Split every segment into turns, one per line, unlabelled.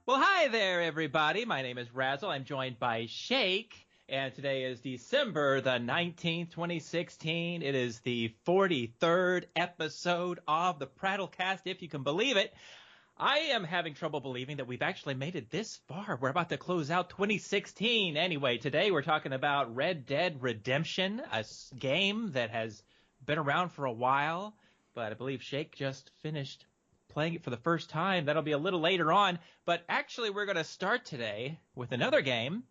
Well, hi there, everybody. My name is Razzle. I'm joined by Shake, and today is December the 19th, 2016. It is the 43rd episode of the PrattleCast, if you can believe it. I am having trouble believing that we've actually made it this far. We're about to close out 2016. Anyway, today we're talking about Red Dead Redemption, a game that has been around for a while, but I believe Shake just finished playing it for the first time. That'll be a little later on, but actually we're going to start today with another game,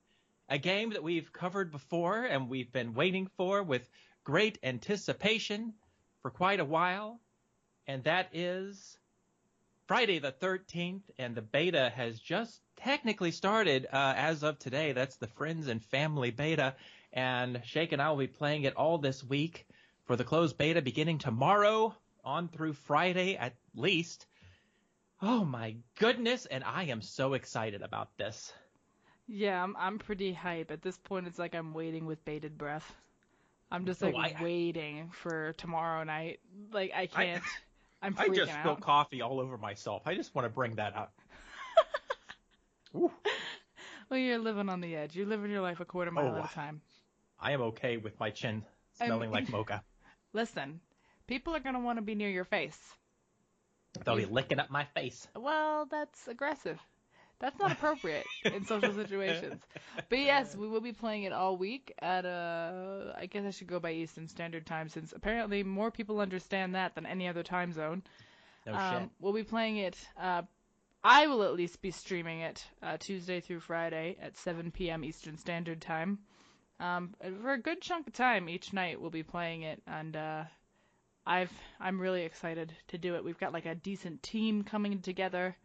a game that we've covered before and we've been waiting for with great anticipation for quite a while, and that is Friday the 13th, and the beta has just technically started as of today. That's the Friends and Family beta, and Shake and I will be playing it all this week for the closed beta beginning tomorrow on through Friday at least. Oh my goodness, and I am so excited about this.
Yeah, I'm pretty hype. At this point, it's like I'm waiting with bated breath. I'm just waiting for tomorrow night. Like, I can't. I'm freaking out.
I just spilled coffee all over myself. I just want to bring that up.
Well, you're living on the edge. You're living your life a quarter mile at a time.
I am okay with my chin smelling like mocha.
Listen, people are going to want to be near your face.
They'll be licking up my face.
Well, that's aggressive. That's not appropriate in social situations. But yes, we will be playing it all week at I guess I should go by Eastern Standard Time, since apparently more people understand that than any other time zone.
No shit.
We'll be playing it. I will at least be streaming it Tuesday through Friday at 7 p.m. Eastern Standard Time. For a good chunk of time each night, we'll be playing it, and I'm really excited to do it. We've got like a decent team coming together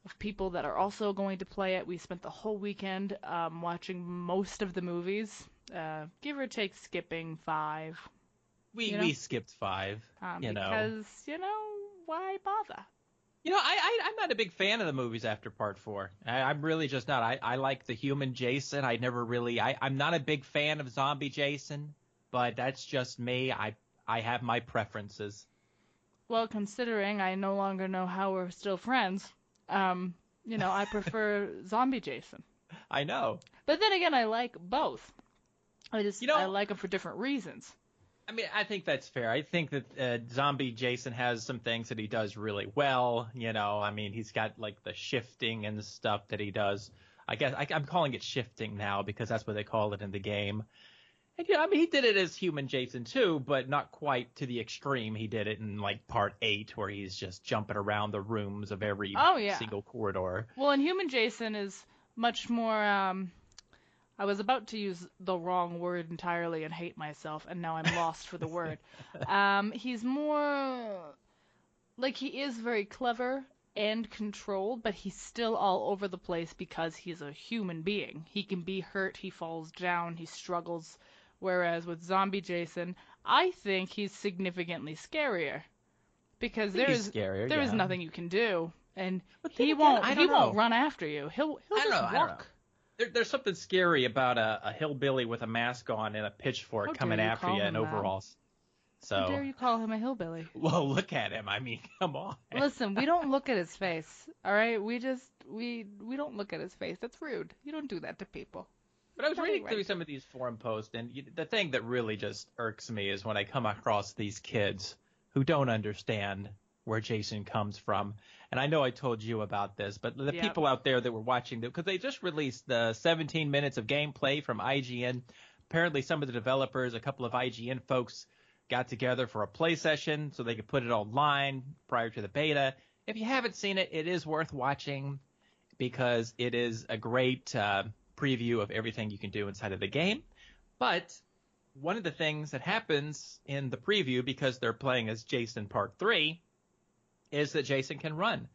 of people that are also going to play it. We spent the whole weekend watching most of the movies, give or take skipping 5.
We skipped 5,
because, why bother?
I'm not a big fan of the movies after part 4. I'm really just not. I like the human Jason. I'm not a big fan of zombie Jason, but that's just me. I have my preferences.
Well, considering I no longer know how we're still friends, I prefer zombie Jason.
I know.
But then again, I like both. I like them for different reasons.
I mean, I think that's fair. I think that zombie Jason has some things that he does really well. I mean, he's got like the shifting and stuff that he does. I guess I'm calling it shifting now because that's what they call it in the game. And, he did it as human Jason too, but not quite to the extreme. He did it in like part 8 where he's just jumping around the rooms of every single corridor.
Well, and human Jason is much more, I was about to use the wrong word entirely and hate myself, and now I'm lost for the word. He's more, like, he is very clever and controlled, but he's still all over the place because he's a human being. He can be hurt, he falls down, he struggles. Whereas with zombie Jason, I think he's significantly scarier because there is nothing you can do, and he won't run after you. He'll just walk.
There's something scary about a hillbilly with a mask on and a pitchfork coming after you in overalls. So,
how dare you call him a hillbilly?
Well, look at him. I mean, come on.
Listen, we don't look at his face, all right? We don't look at his face. That's rude. You don't do that to people.
But I was reading through some of these forum posts, and the thing that really just irks me is when I come across these kids who don't understand where Jason comes from. And I know I told you about this, but the people out there that were watching, because they just released the 17 minutes of gameplay from IGN. Apparently some of the developers, a couple of IGN folks, got together for a play session so they could put it online prior to the beta. If you haven't seen it, it is worth watching because it is a great preview of everything you can do inside of the game. But one of the things that happens in the preview, because they're playing as Jason Part 3, is that Jason can run.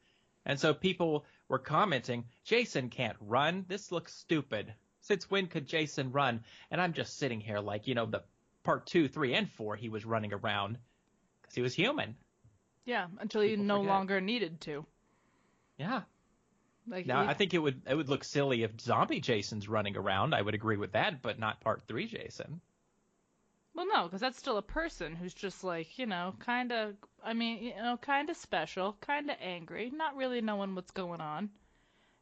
And so people were commenting, Jason can't run. This looks stupid. Since when could Jason run? And I'm just sitting here like, the Part 2, 3, and 4, he was running around because he was human.
Yeah, until he no longer needed to.
Yeah. I think it would look silly if zombie Jason's running around. I would agree with that, but not Part 3 Jason.
Well, no, because that's still a person who's just like, kind of special, kind of angry, not really knowing what's going on.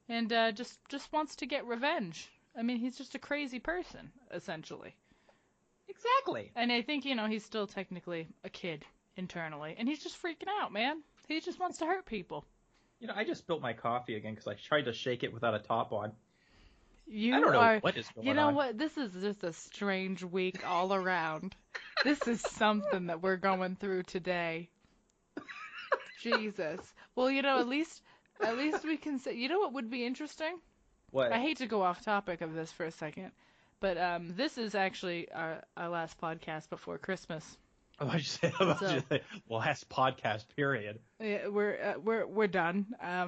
and just wants to get revenge. I mean, he's just a crazy person, essentially.
Exactly.
And I think, he's still technically a kid internally, and he's just freaking out, man. He just wants to hurt people.
I just spilled my coffee again because I tried to shake it without a top on.
You
I don't know
are,
what is going on.
You know what? This is just a strange week all around. This is something that we're going through today. Jesus. Well, at least we can say, what would be interesting?
What?
I hate to go off topic of this for a second, but this is actually our last podcast before Christmas.
What'd you say? Last podcast period.
Yeah, we're done. I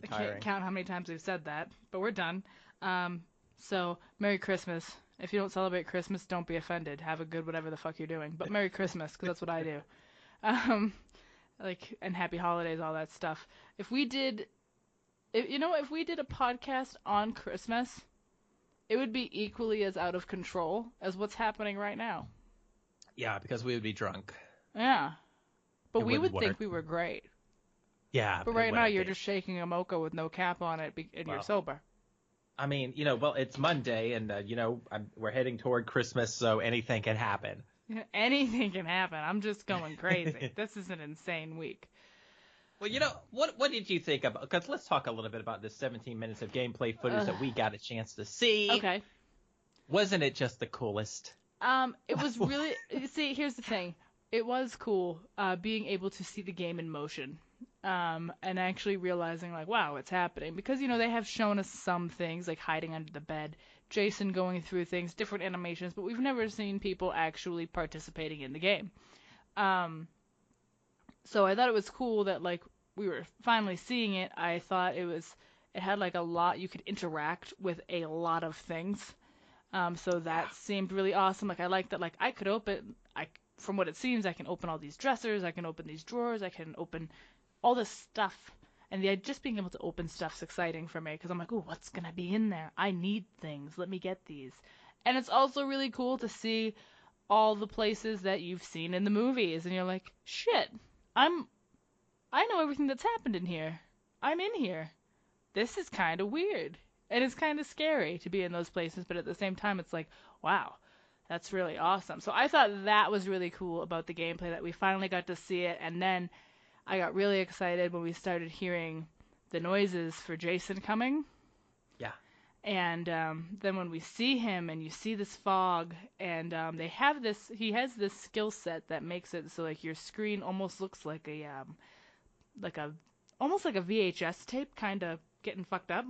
Retiring.
can't count how many times we've said that, but we're done. So Merry Christmas. If you don't celebrate Christmas, don't be offended. Have a good whatever the fuck you're doing. But Merry Christmas, because that's what I do. And Happy Holidays, all that stuff. If we did a podcast on Christmas, it would be equally as out of control as what's happening right now.
Yeah, because we would be drunk.
Yeah. But we would
work.
think we were great.
Yeah.
But right now you're just shaking a mocha with no cap on it and you're sober.
I mean, it's Monday and, we're heading toward Christmas, so anything can happen.
Anything can happen. I'm just going crazy. This is an insane week.
Well, what did you think about? Because let's talk a little bit about this 17 minutes of gameplay footage that we got a chance to see.
Okay.
Wasn't it just the coolest?
It was really. See, here's the thing. It was cool being able to see the game in motion, and actually realizing like, wow, it's happening. Because they have shown us some things like hiding under the bed, Jason going through things, different animations, but we've never seen people actually participating in the game. So I thought it was cool that like we were finally seeing it. I thought it had like a lot, you could interact with a lot of things. So that seemed really awesome. Like I like that like I could from what it seems, I can open all these dressers, I can open these drawers, I can open all this stuff. And just being able to open stuff's exciting for me because I'm like, ooh, what's going to be in there? I need things. Let me get these. And it's also really cool to see all the places that you've seen in the movies. And you're like, shit, I know everything that's happened in here. I'm in here. This is kind of weird. And it's kind of scary to be in those places. But at the same time, it's like, wow, that's really awesome. So I thought that was really cool about the gameplay that we finally got to see it. And then I got really excited when we started hearing the noises for Jason coming.
Yeah.
And then when we see him and you see this fog and he has this skill set that makes it so like your screen almost looks like almost like a VHS tape kind of getting fucked up.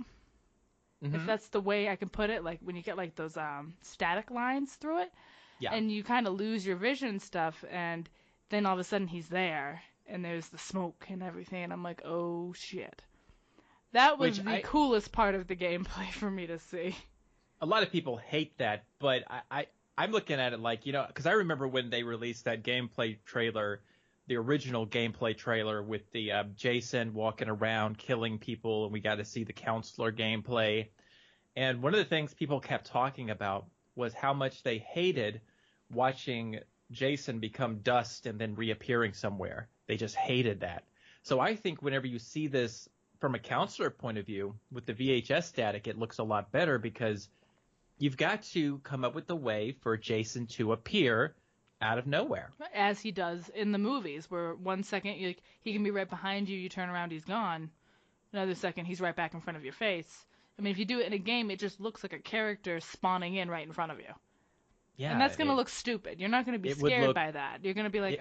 Mm-hmm. If that's the way I can put it, like when you get like those static lines through it. Yeah. And you kind of lose your vision stuff and then all of a sudden he's there. And there's the smoke and everything, and I'm like, oh, shit. That was the coolest part of the gameplay for me to see.
A lot of people hate that, but I'm looking at it like, because I remember when they released that gameplay trailer, the original gameplay trailer with the Jason walking around killing people, and we got to see the counselor gameplay. And one of the things people kept talking about was how much they hated watching Jason become dust and then reappearing somewhere. They just hated that. So I think whenever you see this from a counselor point of view with the VHS static, it looks a lot better because you've got to come up with a way for Jason to appear out of nowhere.
As he does in the movies, where 1 second he can be right behind you, you turn around, he's gone. Another second, he's right back in front of your face. I mean, if you do it in a game, it just looks like a character spawning in right in front of you. Yeah, and that's going to look stupid. You're not going to be scared by that. You're going to be like,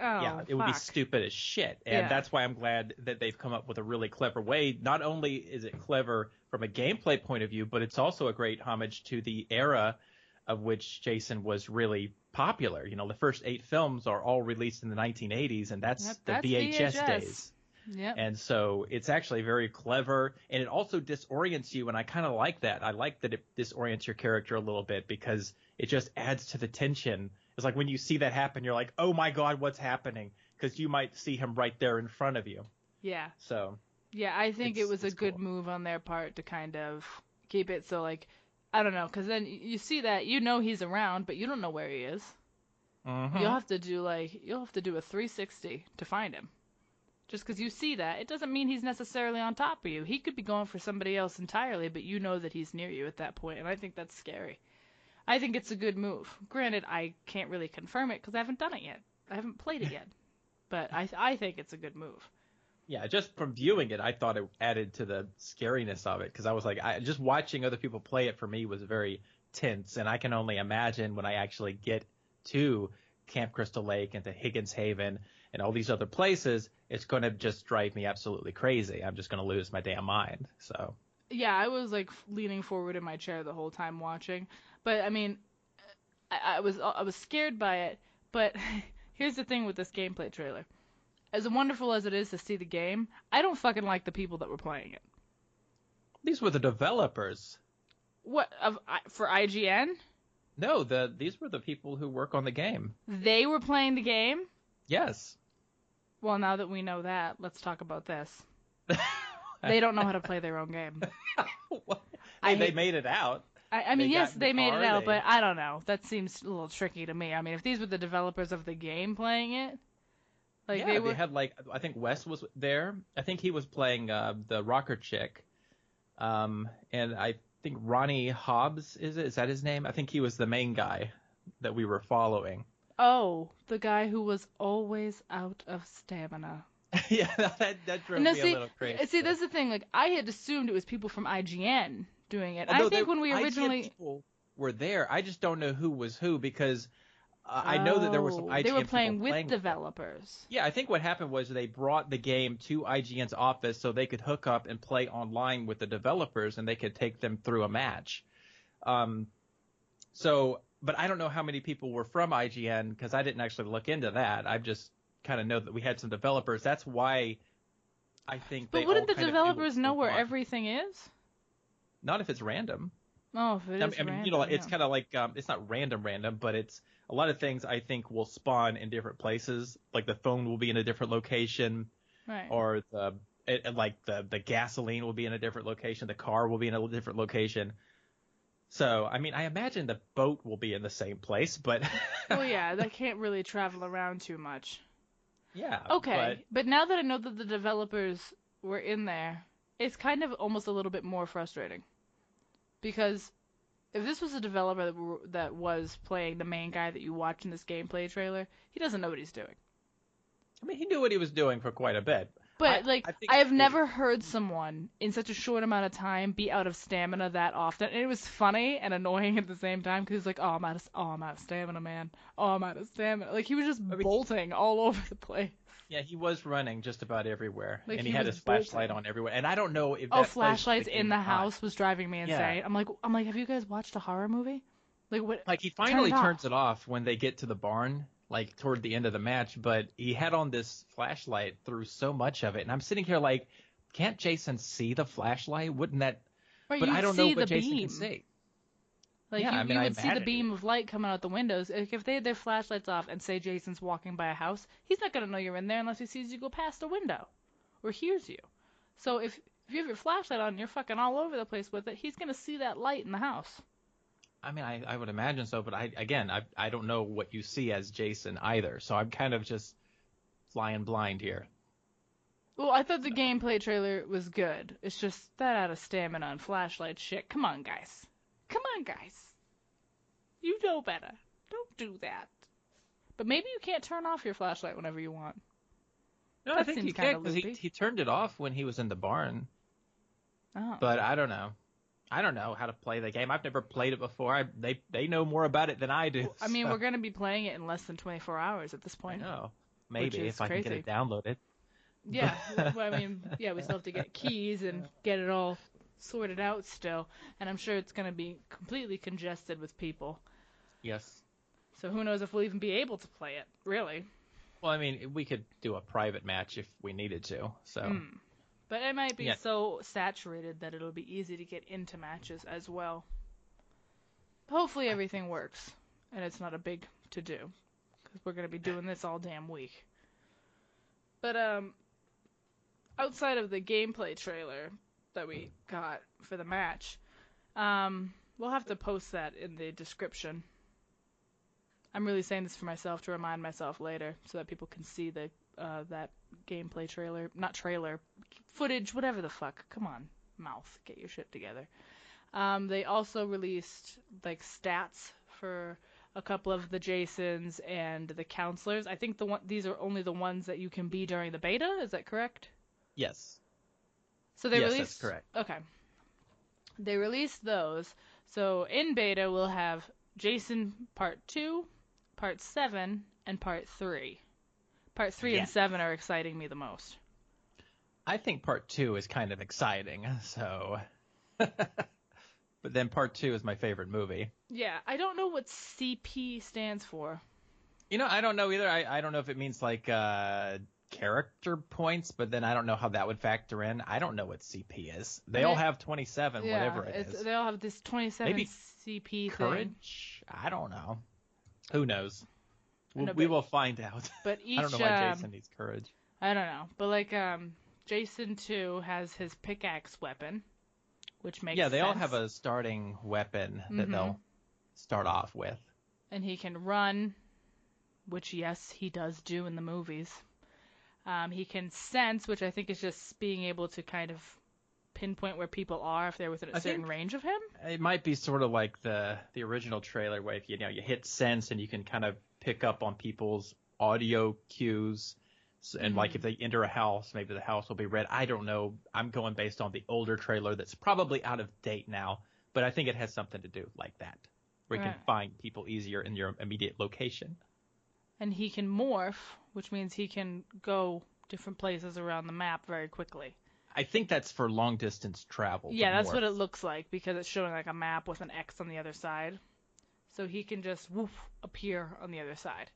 it would be stupid as shit. And that's why I'm glad that they've come up with a really clever way. Not only is it clever from a gameplay point of view, but it's also a great homage to the era of which Jason was really popular. The first 8 films are all released in the 1980s, and that's the VHS days.
Yep.
And so it's actually very clever, and it also disorients you, and I kind of like that. I like that it disorients your character a little bit because it just adds to the tension. It's like when you see that happen, you're like, oh my God, what's happening? Because you might see him right there in front of you.
Yeah.
So.
Yeah, I think it was a good move on their part to kind of keep it so like, I don't know, because then you see that, he's around, but you don't know where he is. Mm-hmm. You'll have to do a 360 to find him. Just because you see that, it doesn't mean he's necessarily on top of you. He could be going for somebody else entirely, but you know that he's near you at that point, and I think that's scary. I think it's a good move. Granted, I can't really confirm it because I haven't done it yet. I haven't played it yet. But I think it's a good move.
Yeah, just from viewing it, I thought it added to the scariness of it because I was like, just watching other people play it for me was very tense, and I can only imagine when I actually get to Camp Crystal Lake and to Higgins Haven and all these other places, it's going to just drive me absolutely crazy. I'm just going to lose my damn mind. So.
Yeah, I was like leaning forward in my chair the whole time watching, but I mean, I was scared by it. But here's the thing with this gameplay trailer. As wonderful as it is to see the game, I don't fucking like the people that were playing it.
These were the developers.
What for IGN?
No, these were the people who work on the game.
They were playing the game?
Yes.
Well, now that we know that, let's talk about this. They don't know how to play their own game.
They made it out.
I mean, yes, they made it out, but I don't know. That seems a little tricky to me. I mean, if these were the developers of the game playing it, like
they had like, I think Wes was there. I think he was playing the rocker chick, and I think Ronnie Hobbs is that his name? I think he was the main guy that we were following.
Oh, the guy who was always out of stamina.
Yeah, that drove me a little crazy.
See, that's the thing. Like, I had assumed it was people from IGN doing it. I think when we originally
IGN people were there, I just don't know who was who because I know that there were some IGN
they were playing
people
with developers.
Yeah, I think what happened was they brought the game to IGN's office so they could hook up and play online with the developers and they could take them through a match. But I don't know how many people were from IGN because I didn't actually look into that. I just kind of know that we had some developers. That's why I think.
But wouldn't the developers know where everything is?
Not if it's random.
Oh, if it is random.
You know, it's kind of like it's not random, but it's a lot of things I think will spawn in different places. Like the phone will be in a different location,
right?
Or the gasoline will be in a different location. The car will be in a different location. So, I mean, I imagine the boat will be in the same place, but.
Well, yeah, that can't really travel around too much.
Yeah.
Okay, but now that I know that the developers were in there, it's kind of almost a little bit more frustrating. Because if this was a developer that was playing the main guy that you watch in this gameplay trailer, he doesn't know what he's doing.
I mean, he knew what he was doing for quite a bit.
But, I have never heard someone in such a short amount of time be out of stamina that often. And it was funny and annoying at the same time because he's like, I'm out of stamina, man. Oh, I'm out of stamina. Like, he was just bolting all over the place.
Yeah, he was running just about everywhere.
Like,
and he had his flashlight on everywhere. And I don't know if that
Oh, flashlights in the house was driving me insane.
Yeah.
I'm like, have you guys watched a horror movie? Like, what?
Like, he finally turns it off when they get to the barn. Like toward the end of the match, but he had on this flashlight through so much of it, and I'm sitting here like, can't Jason see the flashlight? Wouldn't that?
Right,
but I don't know what Jason
beam.
can see.
Like you would see the beam of light coming out the windows. Like, if they had their flashlights off and say Jason's walking by a house, he's not gonna know you're in there unless he sees you go past a window or hears you. So if you have your flashlight on and you're fucking all over the place with it, he's gonna see that light in the house.
I mean, I would imagine so, but I don't know what you see as Jason either, so I'm kind of just flying blind here.
Well, I thought the gameplay trailer was good. It's just that out of stamina and flashlight shit. Come on, guys. You know better. Don't do that. But maybe you can't turn off your flashlight whenever you want.
No, I think you can because he turned it off when he was in the barn.
Oh.
But I don't know. I don't know how to play the game. I've never played it before. They know more about it than I do.
I mean, we're going to be playing it in less than 24 hours at this point.
I know. Maybe if I can get it downloaded.
Yeah. Well, I mean, yeah, we still have to get keys and get it all sorted out still. And I'm sure it's going to be completely congested with people.
Yes.
So who knows if we'll even be able to play it, really.
Well, I mean, we could do a private match if we needed to. So.
But it might be so saturated that it'll be easy to get into matches as well. Hopefully everything works, and it's not a big to-do, because we're going to be doing this all damn week. But outside of the gameplay trailer that we got for the match, we'll have to post that in the description. I'm really saying this for myself to remind myself later, so that people can see the that gameplay trailer, not trailer, footage, whatever the fuck. Come on, mouth, get your shit together. They also released like stats for a couple of the Jasons and the counselors. I think these are only the ones that you can be during the beta. Is that correct?
Yes.
So they
Yes,
released.
that's correct.
Okay. They released those. So in beta we'll have Jason Part 2, Part 7, and Part 3. Part 3 and 7 are exciting me the most.
I think Part 2 is kind of exciting, so... But then Part 2 is my favorite movie.
Yeah, I don't know what CP stands for.
I don't know either. I don't know if it means like character points, but then I don't know how that would factor in. I don't know what CP is. They all have 27, whatever it is.
They all have this 27
Maybe
CP
courage?
thing.
I don't know. Who knows?
No,
we will find out.
But each,
I don't know why Jason needs courage.
I don't know. But like Jason 2 has his pickaxe weapon, which makes sense.
Yeah, they all have a starting weapon that they'll start off with.
And he can run, which, yes, he does do in the movies. He can sense, which I think is just being able to kind of pinpoint where people are if they're within a certain range of him. It
might be sort of like the original trailer where if you hit sense and you can kind of pick up on people's audio cues. And like if they enter a house, maybe the house will be red. I don't know. I'm going based on the older trailer that's probably out of date now. But I think it has something to do like that, where you can find people easier in your immediate location.
And he can morph, which means he can go different places around the map very quickly.
I think that's for long distance travel.
Yeah, that's what it looks like because it's showing like a map with an X on the other side. So he can just appear on the other side.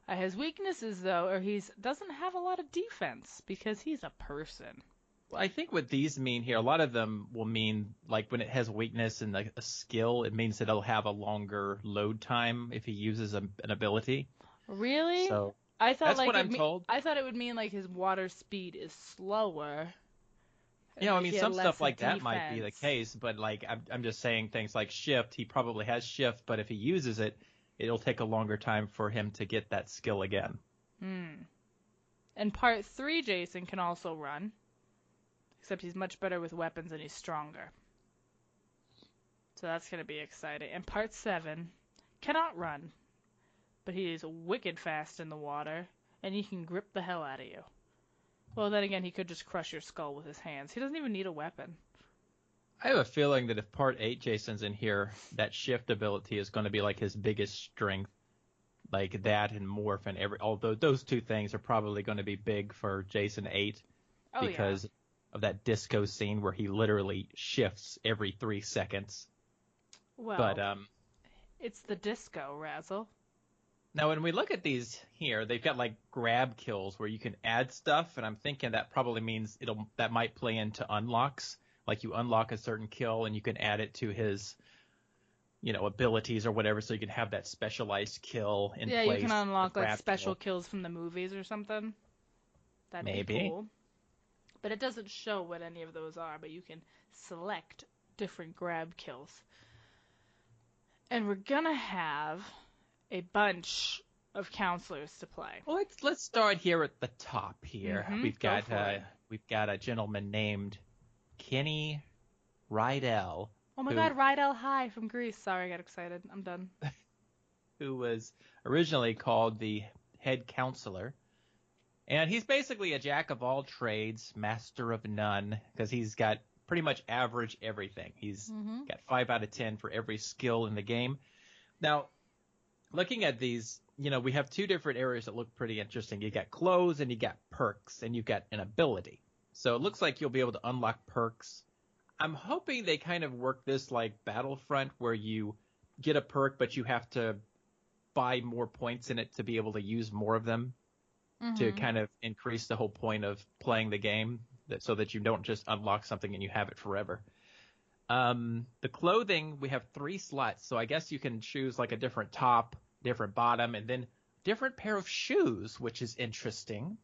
His weaknesses, though, are he doesn't have a lot of defense because he's a person.
Well, I think what these mean here, a lot of them will mean like when it has weakness and like a skill, it means that it'll have a longer load time if he uses an ability.
Really?
So
I thought
that's what I'm told.
I thought it would mean like his water speed is slower.
I mean, some stuff like that might be the case, but like I'm just saying things like shift. He probably has shift, but if he uses it, it'll take a longer time for him to get that skill again.
And Part 3, Jason can also run, except he's much better with weapons and he's stronger. So that's going to be exciting. And Part 7 cannot run, but he is wicked fast in the water, and he can grip the hell out of you. Well, then again, he could just crush your skull with his hands. He doesn't even need a weapon.
I have a feeling that if Part 8 Jason's in here, that shift ability is going to be like his biggest strength, like that and morph and although those two things are probably going to be big for Jason 8 because of that disco scene where he literally shifts every 3 seconds.
Well,
but
it's the disco, Razzle.
Now, when we look at these here, they've got like grab kills where you can add stuff, and I'm thinking that probably means that might play into unlocks. Like you unlock a certain kill and you can add it to his, abilities or whatever, so you can have that specialized kill in place.
Yeah, you can unlock like special kills from the movies or something. That'd be cool. But it doesn't show what any of those are, but you can select different grab kills. And we're gonna have a bunch of counselors to play.
Well, let's start here at the top here. We've got a gentleman named Kenny Rydell.
Oh my God, Rydell High from Greece. Sorry, I got excited. I'm done.
Who was originally called the head counselor. And he's basically a jack of all trades, master of none, because he's got pretty much average everything. He's got 5 out of 10 for every skill in the game. Now, looking at these, we have 2 different areas that look pretty interesting. You got clothes and you got perks, and you've got an ability. So it looks like you'll be able to unlock perks. I'm hoping they kind of work this like Battlefront, where you get a perk, but you have to buy more points in it to be able to use more of them to kind of increase the whole point of playing the game, so that you don't just unlock something and you have it forever. The clothing, we have 3 slots, so I guess you can choose like a different top, different bottom, and then different pair of shoes, which is interesting.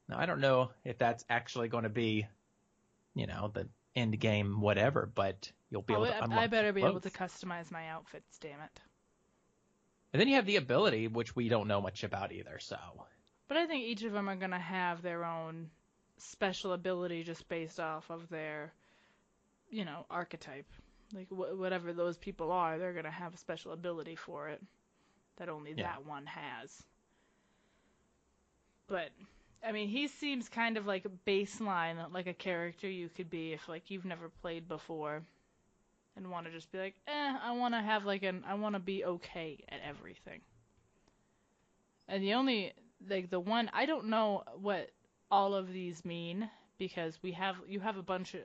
Now, I don't know if that's actually going to be, the end game whatever, but you'll be able to unlock
I better be able to customize my outfits, damn it.
And then you have the ability, which we don't know much about either, so.
But I think each of them are going to have their own special ability just based off of their, archetype. Like, whatever those people are, they're going to have a special ability for it that only that one has. But, I mean, he seems kind of like a baseline, like a character you could be if, like, you've never played before and want to just be like, I want to have, like, I want to be okay at everything. And the only, like, the one, I don't know what all of these mean, because you have a bunch of,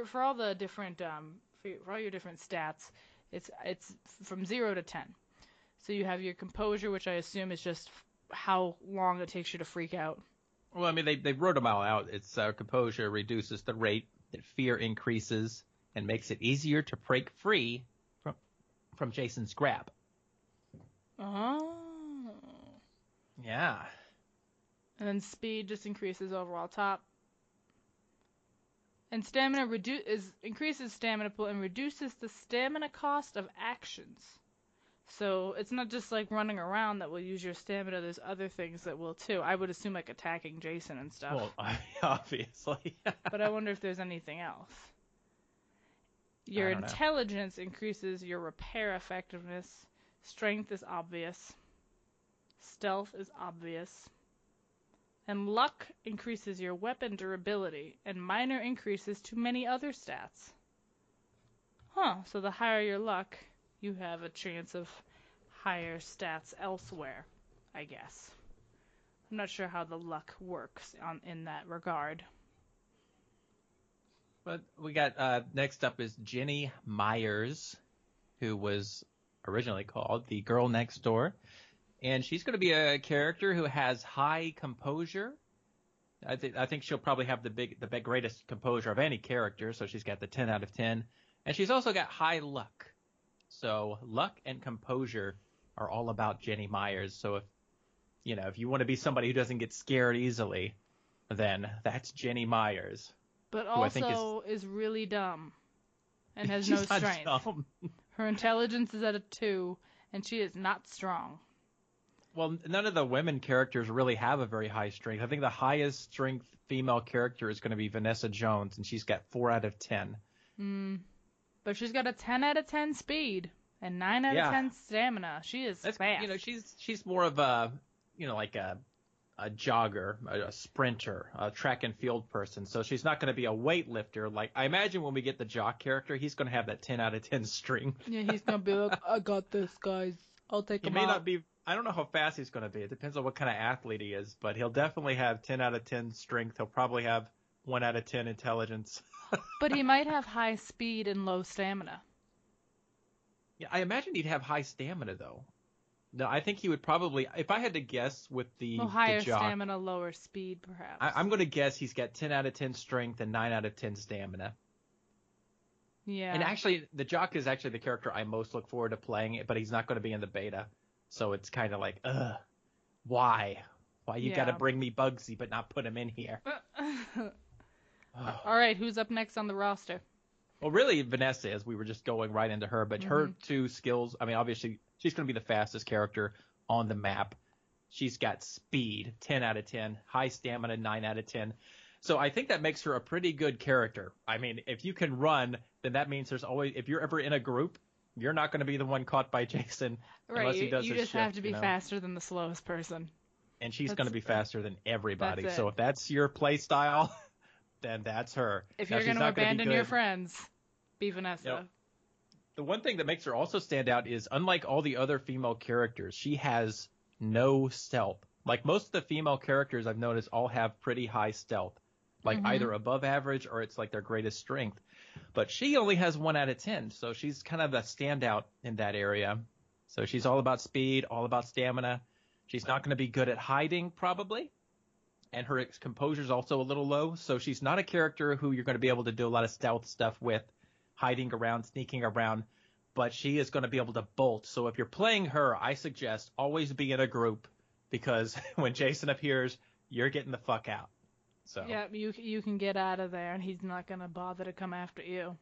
for all the different, for all your different stats, it's from 0 to 10. So you have your composure, which I assume is just how long it takes you to freak out.
Well, I mean, they wrote them all out. It's composure reduces the rate that fear increases and makes it easier to break free from Jason's grab.
Oh.
Yeah.
And then speed just increases overall top. And stamina increases stamina pool and reduces the stamina cost of actions. So it's not just like running around that will use your stamina. There's other things that will too. I would assume like attacking Jason and stuff.
Well, obviously.
But I wonder if there's anything else. Your intelligence increases your repair effectiveness. Strength is obvious. Stealth is obvious. And luck increases your weapon durability, and minor increases to many other stats. So the higher your luck, you have a chance of higher stats elsewhere, I guess. I'm not sure how the luck works in that regard.
But we got, next up is Jenny Myers, who was originally called the Girl Next Door. And she's going to be a character who has high composure. I think she'll probably have the greatest composure of any character, so she's got the 10 out of 10. And she's also got high luck. So luck and composure are all about Jenny Myers. So if you want to be somebody who doesn't get scared easily, then that's Jenny Myers.
But also is really dumb and has no strength.
Dumb.
Her intelligence is at a 2, and she is not strong.
Well, none of the women characters really have a very high strength. I think the highest strength female character is going to be Vanessa Jones, and she's got 4 out of 10.
But she's got a 10 out of 10 speed and 9 out of 10 stamina. She is fast.
She's more of a, like a jogger, a sprinter, a track and field person. So she's not going to be a weightlifter. Like, I imagine when we get the jock character, he's going to have that 10 out of 10 strength.
Yeah, he's going to be like, I got this, guys. I'll take him out.
He may not be. I don't know how fast he's going to be. It depends on what kind of athlete he is, but he'll definitely have 10 out of 10 strength. He'll probably have 1 out of 10 intelligence.
But he might have high speed and low stamina.
Yeah, I imagine he'd have high stamina, though. No, I think he would probably, if I had to guess with
higher
the jock,
stamina, lower speed, perhaps.
I'm going to guess he's got 10 out of 10 strength and 9 out of 10 stamina.
Yeah.
And actually, the jock is actually the character I most look forward to playing, but he's not going to be in the beta. So it's kind of like, why? Why you got to bring me Bugsy but not put him in here?
All right, who's up next on the roster?
Well, really, Vanessa, as we were just going right into her, but her 2 skills, I mean, obviously, she's going to be the fastest character on the map. She's got speed, 10 out of 10, high stamina, 9 out of 10. So I think that makes her a pretty good character. I mean, if you can run, then that means there's always, if you're ever in a group, you're not going to be the one caught by Jason unless he does his shift.
You just have to be faster than the slowest person.
And she's going to be faster than everybody. So if that's your play style, then that's her.
If you're going to abandon your friends, be Vanessa.
The one thing that makes her also stand out is, unlike all the other female characters, she has no stealth. Like most of the female characters I've noticed all have pretty high stealth. Like either above average or it's like their greatest strength. But she only has 1 out of 10, so she's kind of a standout in that area. So she's all about speed, all about stamina. She's not going to be good at hiding, probably. And her composure is also a little low, so she's not a character who you're going to be able to do a lot of stealth stuff with, hiding around, sneaking around. But she is going to be able to bolt. So if you're playing her, I suggest always be in a group, because when Jason appears, you're getting the fuck out. So
yeah, you can get out of there, and he's not going to bother to come after you.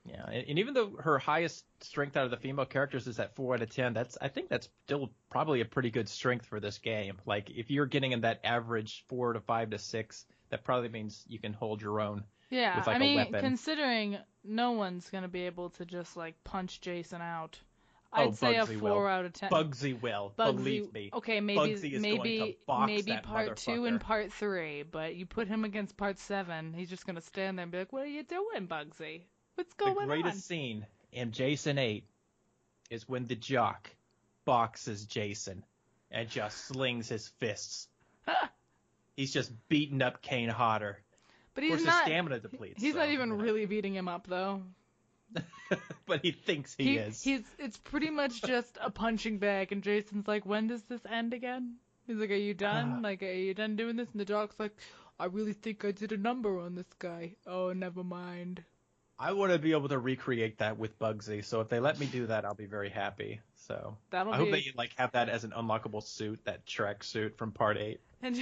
Yeah, and even though her highest strength out of the female characters is at 4 out of 10, I think that's still probably a pretty good strength for this game. Like if you're getting in that average 4 to 5 to 6, that probably means you can hold your own
Yeah,
with like
I
a
mean,
weapon.
considering no one's gonna be able to just like punch Jason out,
Oh,
I'd say a
Bugsy will.
4 out of 10.
Bugsy will.
Bugsy,
Believe me.
okay, maybe
Bugsy is going to
maybe
box
maybe
that
part 2 and
motherfucker.
part 3, but you put him against part 7, he's just gonna stand there and be like, "What are you doing, Bugsy? What's
The
going on?"
greatest scene in Jason 8 is when the jock boxes Jason and just slings his fists. He's just beating up Kane Hodder.
But
Of
he's
course, his
not.
stamina depletes.
He's
so,
not even really beating him up though.
But he thinks he is.
It's pretty much just a punching bag, and Jason's like, "When does this end again?" He's like, "Are you done? Like, are you done doing this?" And the jock's like, "I really think I did a number on this guy. Oh, never mind."
I want to be able to recreate that with Bugsy, so if they let me do that, I'll be very happy. So
That'll
I hope
be
they have that as an unlockable suit, that Shrek suit from Part 8.
and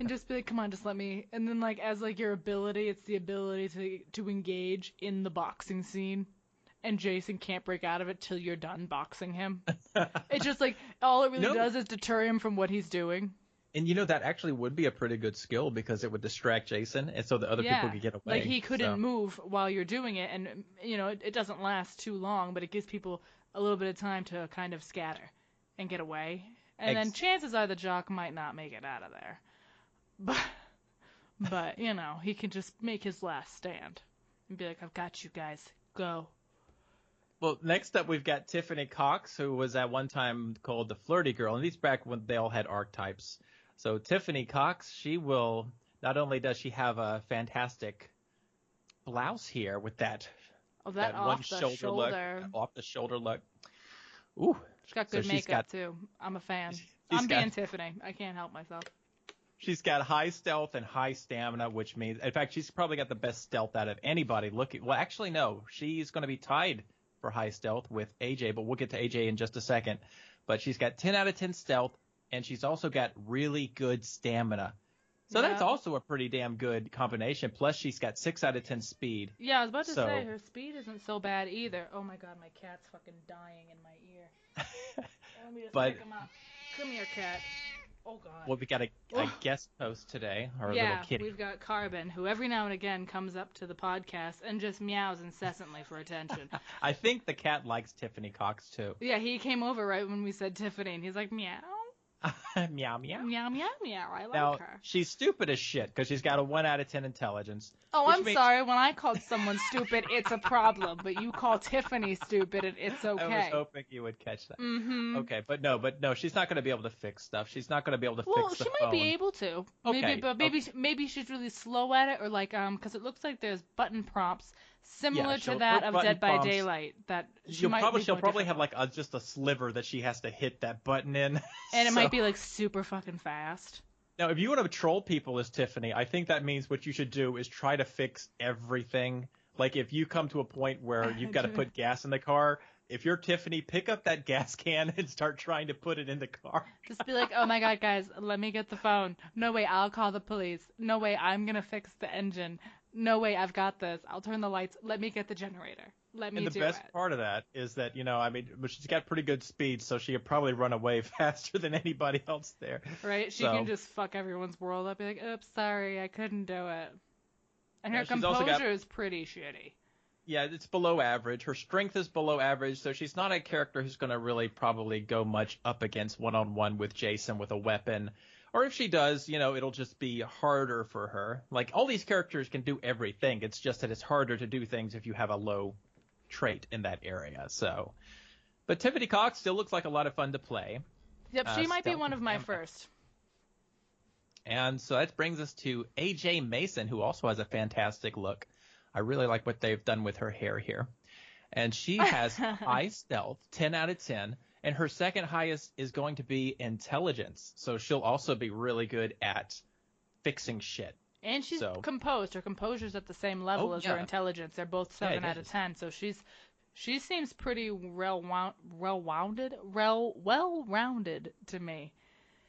just be like, "Come on, just let me." And then like as like your ability, it's the ability to engage in the boxing scene. And Jason can't break out of it till you're done boxing him. It's just like all it really
No.
does is deter him from what he's doing.
And that actually would be a pretty good skill because it would distract Jason, and so the other people could get away.
Like he couldn't
so.
move while you're doing it, and it doesn't last too long, but it gives people a little bit of time to kind of scatter and get away. And then chances are the jock might not make it out of there. But he can just make his last stand and be like, "I've got you guys. Go."
Well, next up we've got Tiffany Cox, who was at one time called the Flirty Girl, and these back when they all had archetypes. So Tiffany Cox, she will, not only does she have a fantastic blouse here with that
that
one
off the shoulder
look, off the shoulder look. Ooh.
She's got good makeup too. I'm a fan. I'm being Tiffany. I can't help myself.
She's got high stealth and high stamina, which means, in fact, she's probably got the best stealth out of anybody. Well, actually, no, she's going to be tied for high stealth with AJ, but we'll get to AJ in just a second. But she's got 10 out of 10 stealth, and she's also got really good stamina. So that's also a pretty damn good combination. Plus, she's got 6 out of 10 speed.
Yeah, I was about to say, her speed isn't so bad either. Oh my god, my cat's fucking dying in my ear. Let me just pick him up. Come here, cat. Oh god.
Well, we got a guest host today, our little kitty.
We've got Carbon, who every now and again comes up to the podcast and just meows incessantly for attention.
I think the cat likes Tiffany Cox, too.
Yeah, he came over right when we said Tiffany, and he's like, meow.
Meow, meow.
Meow, meow, meow. I like her.
She's stupid as shit because she's got a 1 out of 10 intelligence.
Oh, I'm sorry. When I called someone stupid, it's a problem. But you call Tiffany stupid, and it's okay.
I was hoping you would catch that.
Mm-hmm.
Okay, but no, she's not going to be able to fix stuff. She's not going to be able to fix the phone.
Well, she might be able to. Maybe she's really slow at it, or like because it looks like there's button prompts similar to that of Dead by Daylight. That she'll
probably have like just a sliver that she has to hit that button in.
And it might be like super fucking fast.
Now, if you want to troll people as Tiffany, I think that means what you should do is try to fix everything. Like if you come to a point where you've got to put gas in the car, if you're Tiffany, pick up that gas can and start trying to put it in the car.
Just be like, "Oh my god, guys, let me get the phone. No way, I'll call the police. No way, I'm going to fix the engine. No way, I've got this. I'll turn the lights. Let me get the generator. Let me do it." And the best
part of that is that, but she's got pretty good speed, so she could probably run away faster than anybody else there.
Right? She can just fuck everyone's world up. Be like, "Oops, sorry, I couldn't do it." And her composure is pretty shitty.
Yeah, it's below average. Her strength is below average, so she's not a character who's going to really probably go much up against one-on-one with Jason with a weapon. Or if she does, it'll just be harder for her. Like, all these characters can do everything. It's just that it's harder to do things if you have a low trait in that area. So, but Tiffany Cox still looks like a lot of fun to play.
Yep, she might be one of my first.
And so that brings us to AJ Mason, who also has a fantastic look. I really like what they've done with her hair here. And she has high stealth, 10 out of 10. And her second highest is going to be intelligence. So she'll also be really good at fixing shit.
And she's composed. Her composure's at the same level as her intelligence. They're both 7 out of 10. So she seems pretty well-rounded to me.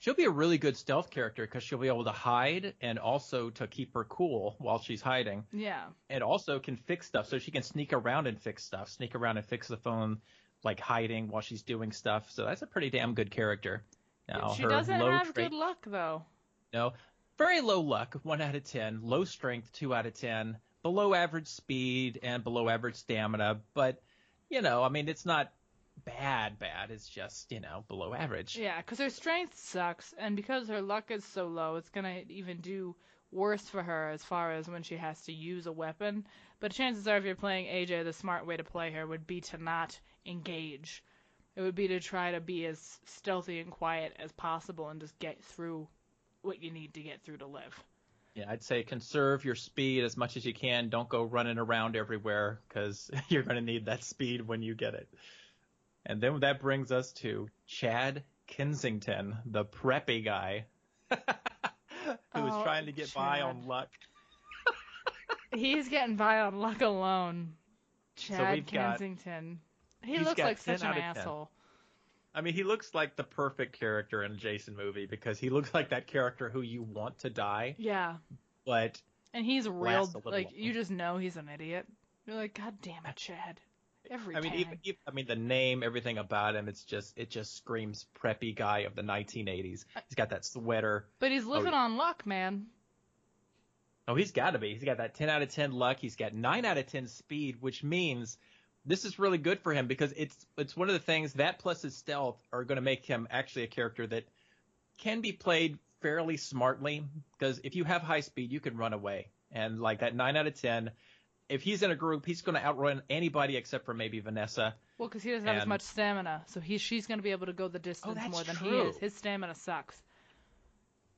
She'll be a really good stealth character because she'll be able to hide and also to keep her cool while she's hiding.
Yeah.
And also can fix stuff, so she can sneak around and fix stuff. Sneak around and fix the phone, like hiding while she's doing stuff. So that's a pretty damn good character. Now,
She
her
doesn't
low
have
trait,
good luck, though.
no, very low luck, 1 out of 10. Low strength, 2 out of 10. Below average speed and below average stamina. But, I mean, it's not bad. It's just, below average.
Yeah, because her strength sucks, and because her luck is so low, it's going to even do worse for her as far as when she has to use a weapon. But chances are, if you're playing AJ, the smart way to play her would be to not engage. It would be to try to be as stealthy and quiet as possible and just get through what you need to get through to live.
Yeah, I'd say conserve your speed as much as you can. Don't go running around everywhere because you're going to need that speed when you get it. And then that brings us to Chad Kensington, the preppy guy who was trying to get by on luck.
He's getting by on luck alone. Chad Kensington. He looks like such an asshole.
I mean, he looks like the perfect character in a Jason movie because he looks like that character who you want to die.
Yeah.
But
and he's real, like, you just know he's an idiot. You're like, God damn it, Chad. Every time.
Even the name, everything about him, it just screams preppy guy of the 1980s. He's got that sweater.
But he's living on luck, man.
Oh, he's got to be. He's got that 10 out of 10 luck. He's got 9 out of 10 speed, which means this is really good for him because it's one of the things that plus his stealth are going to make him actually a character that can be played fairly smartly because if you have high speed, you can run away. And like that 9 out of 10, if he's in a group, he's going to outrun anybody except for maybe Vanessa.
Well, because he doesn't have as much stamina, so she's going to be able to go the distance more than he is. His stamina sucks.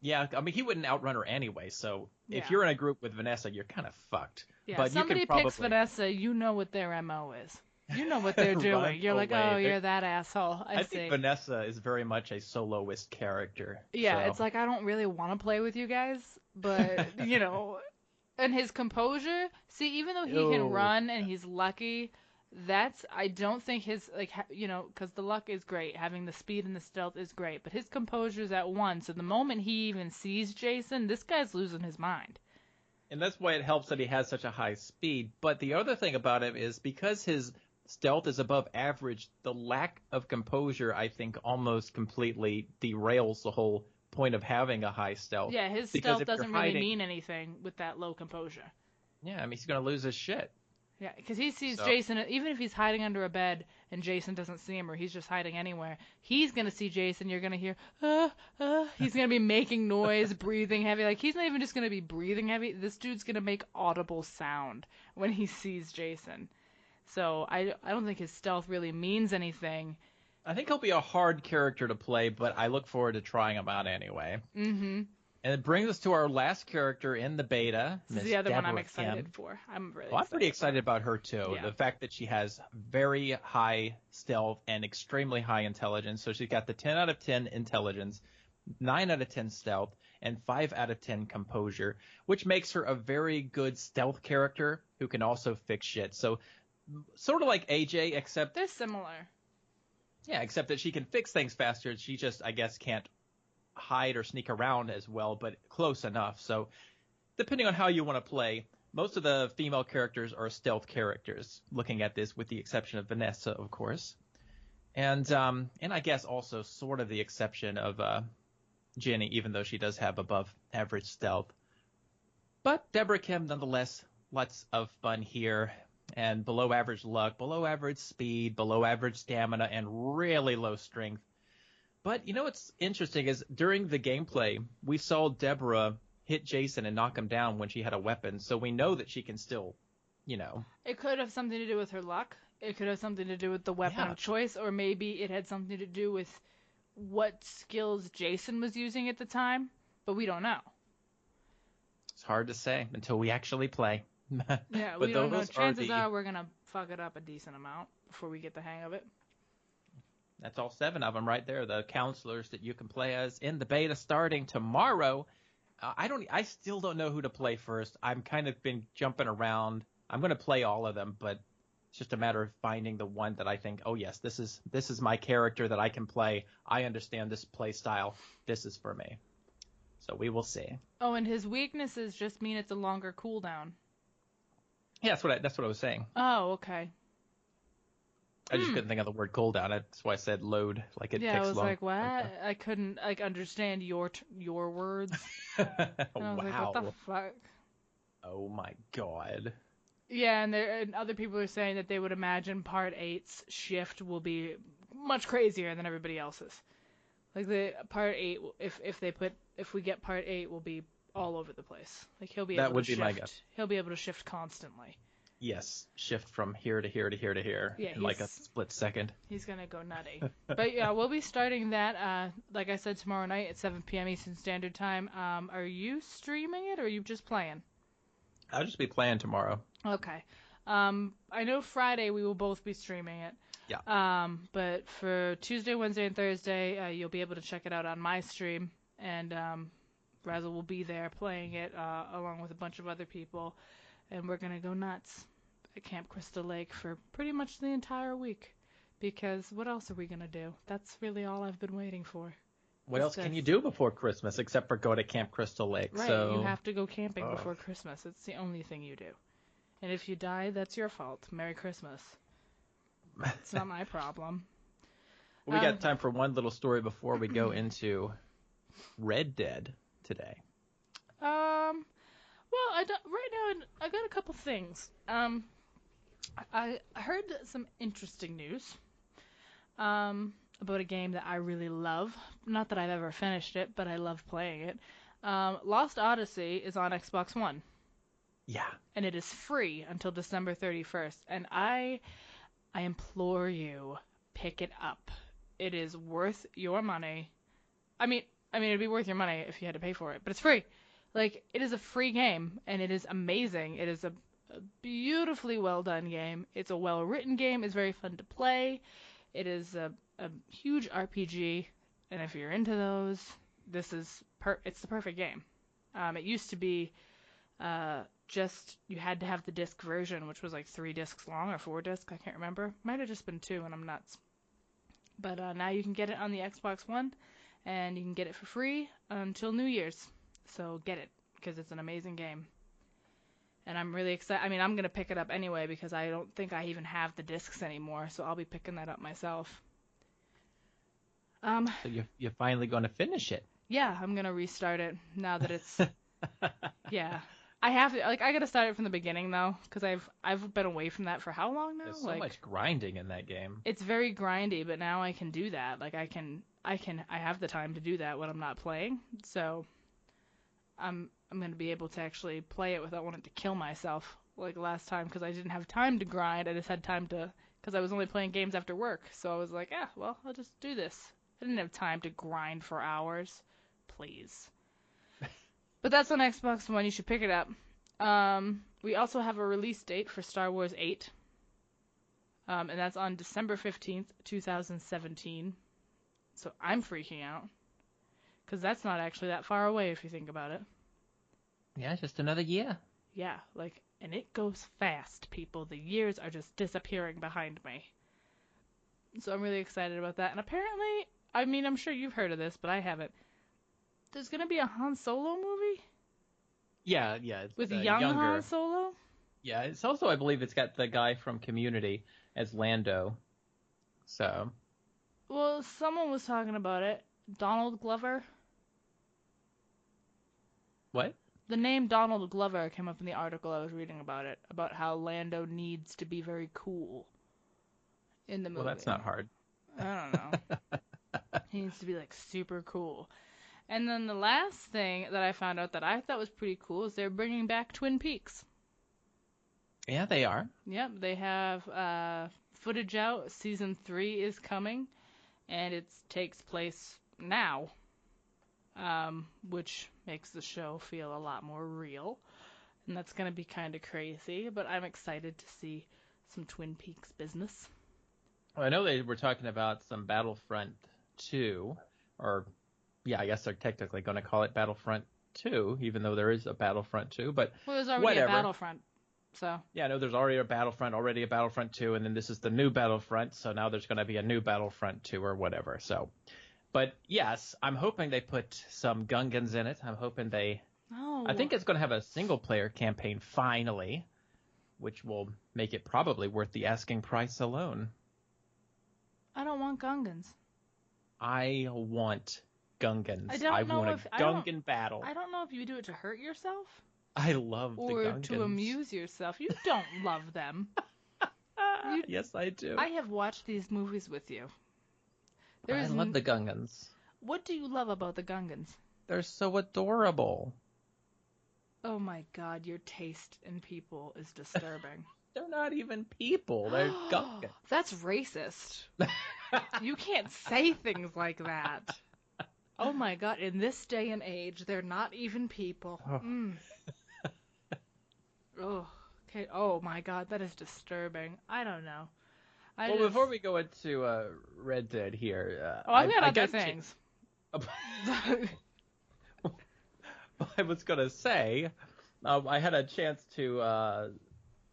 Yeah, I mean, he wouldn't outrun her anyway, so if you're in a group with Vanessa, you're kind of fucked.
Yeah,
but
somebody picks Vanessa, you know what their MO is. You know what they're doing. You're like, oh, you're that asshole. I see.
think Vanessa is very much a soloist character.
Yeah, it's like, I don't really want to play with you guys, but, and his composure, see, even though he can run and he's lucky, I don't think his, because the luck is great. Having the speed and the stealth is great, but his composure's at 1, so the moment he even sees Jason, this guy's losing his mind.
And that's why it helps that he has such a high speed. But the other thing about him is because his stealth is above average, the lack of composure, I think, almost completely derails the whole point of having a high stealth.
Yeah, his stealth doesn't really mean anything with that low composure.
Yeah, I mean, he's going to lose his shit.
Yeah, because he sees Jason, even if he's hiding under a bed and Jason doesn't see him or he's just hiding anywhere, he's going to see Jason, you're going to hear, he's going to be making noise, breathing heavy. Like, he's not even just going to be breathing heavy. This dude's going to make audible sound when he sees Jason. So I don't think his stealth really means anything.
I think he'll be a hard character to play, but I look forward to trying him out anyway.
Mm-hmm.
And it brings us to our last character in the beta.
This is the other one I'm excited for. I'm
pretty excited about her too.
Yeah.
The fact that she has very high stealth and extremely high intelligence. So she's got the 10 out of 10 intelligence, 9 out of 10 stealth, and 5 out of 10 composure, which makes her a very good stealth character who can also fix shit. So sort of like AJ, except
they're similar.
Yeah, except that she can fix things faster. She just, I guess, can't hide or sneak around as well, but close enough. So depending on how you want to play, most of the female characters are stealth characters, looking at this with the exception of Vanessa, of course. And I guess also sort of the exception of Jenny, even though she does have above average stealth. But Deborah Kim, nonetheless, lots of fun here. And below average luck, below average speed, below average stamina, and really low strength. But you know what's interesting is during the gameplay, we saw Deborah hit Jason and knock him down when she had a weapon. So we know that she can still,
It could have something to do with her luck. It could have something to do with the weapon of choice, or maybe it had something to do with what skills Jason was using at the time. But we don't know.
It's hard to say until we actually play.
Yeah, we don't know. Chances are we're going to fuck it up a decent amount before we get the hang of it.
That's all 7 of them right there, the counselors that you can play as in the beta starting tomorrow. I still don't know who to play first. I'm kind of been jumping around. I'm going to play all of them, but It's just a matter of finding the one that I think, oh yes, this is my character that I can play. I understand this play style. This is for me. So we will see.
Oh, and his weaknesses just mean it's a longer cooldown.
Yeah, that's what I was saying.
Oh, okay.
I just couldn't think of the word cooldown. That's why I said load. Like it
Yeah,
takes
I was
long.
like, what? I couldn't understand your words. And I was like, what the
Wow.
fuck?
Oh my god.
Yeah, and other people are saying that they would imagine Part 8's shift will be much crazier than everybody else's. Like the Part 8, if we get Part 8, will be all over the place. Like he'll be
That
able
would
to
be
shift.
my guess.
He'll be able to shift constantly.
Yes, shift from here to here to here to here
Yeah,
in like a split second.
He's gonna go nutty. But yeah, we'll be starting that. Like I said, tomorrow night at 7 p.m. Eastern Standard Time. Are you streaming it or are you just playing?
I'll just be playing tomorrow.
Okay. I know Friday we will both be streaming it.
Yeah.
But for Tuesday, Wednesday, and Thursday, you'll be able to check it out on my stream, and Razzle will be there playing it along with a bunch of other people, and we're gonna go nuts at Camp Crystal Lake for pretty much the entire week. Because what else are we gonna do? That's really all I've been waiting for.
What else can you do before Christmas except for go to Camp Crystal Lake?
Right,
so...
you have to go camping before Christmas. It's the only thing you do. And if you die, that's your fault. Merry Christmas. It's not my problem.
We got time for one little story before we go into Red Dead today.
Well, right now I got a couple things. I heard some interesting news. About a game that I really love. Not that I've ever finished it, but I love playing it. Lost Odyssey is on Xbox One.
Yeah.
And it is free until December 31st. And I implore you, pick it up. It is worth your money. I mean, it'd be worth your money if you had to pay for it, but it's free. Like, it is a free game, and it is amazing. It is a beautifully well done game. It's a well written game. It's very fun to play. It is a huge RPG, and if you're into those, it's the perfect game. It used to be just you had to have the disc version, which was like 3 discs long or 4 discs, I can't remember. Might have just been 2, and I'm nuts. But now you can get it on the Xbox One, and you can get it for free until New Year's. So get it, because it's an amazing game. And I'm really excited. I mean, I'm going to pick it up anyway, because I don't think I even have the discs anymore, so I'll be picking that up myself.
So you're finally going to finish it.
Yeah, I'm going to restart it now that it's... Yeah. I have to, like, I got to start it from the beginning, though, because I've been away from that for how long now?
There's so much grinding in that game.
It's very grindy, but now I can do that. Like, I have the time to do that when I'm not playing, so I'm going to be able to actually play it without wanting to kill myself like last time, because I didn't have time to grind. I just had time to, because I was only playing games after work, so I was like, well, I'll just do this. I didn't have time to grind for hours. Please. But that's on Xbox One. You should pick it up. We also have a release date for Star Wars 8. And that's on December 15th, 2017. So I'm freaking out. Because that's not actually that far away if you think about it.
Yeah, just another year.
Yeah, and it goes fast, people. The years are just disappearing behind me. So I'm really excited about that. And apparently, I mean, I'm sure you've heard of this, but I haven't. There's going to be a Han Solo movie?
Yeah. It's,
with young
younger.
Han Solo?
Yeah, it's also, I believe it's got the guy from Community as Lando. So.
Well, someone was talking about it. Donald Glover?
What?
The name Donald Glover came up in the article I was reading about it, about how Lando needs to be very cool in the movie.
Well, that's not hard.
I don't know. He needs to be, like, super cool. And then the last thing that I found out that I thought was pretty cool is they're bringing back Twin Peaks.
Yeah, they are.
Yep, they have footage out. Season 3 is coming, and it takes place now, which makes the show feel a lot more real. And that's going to be kind of crazy, but I'm excited to see some Twin Peaks business.
Well, I know they were talking about some Battlefront 2, or... Yeah, I guess they're technically going to call it Battlefront 2, even though there is a Battlefront 2, but
well, there's already
whatever.
a Battlefront. So
Yeah, no, there's already a Battlefront 2, and then this is the new Battlefront, so now there's going to be a new Battlefront 2 or whatever. So, but yes, I'm hoping they put some Gungans in it. I'm hoping I think it's going to have a single-player campaign finally, which will make it probably worth the asking price alone.
I don't want Gungans.
I want Gungans.
I want
a Gungan battle.
I don't know if you do it to hurt yourself.
I love the Gungans.
Or to amuse yourself. You don't love them.
Yes, I do.
I have watched these movies with you.
I love the Gungans.
What do you love about the Gungans?
They're so adorable.
Oh my god, your taste in people is disturbing.
They're not even people. They're Gungans.
That's racist. You can't say things like that. Oh my god, in this day and age, they're not even people. Oh, okay. Oh my god, that is disturbing. I don't know.
Before we go into Red Dead here,
I've got other things.
I was gonna say, I had a chance to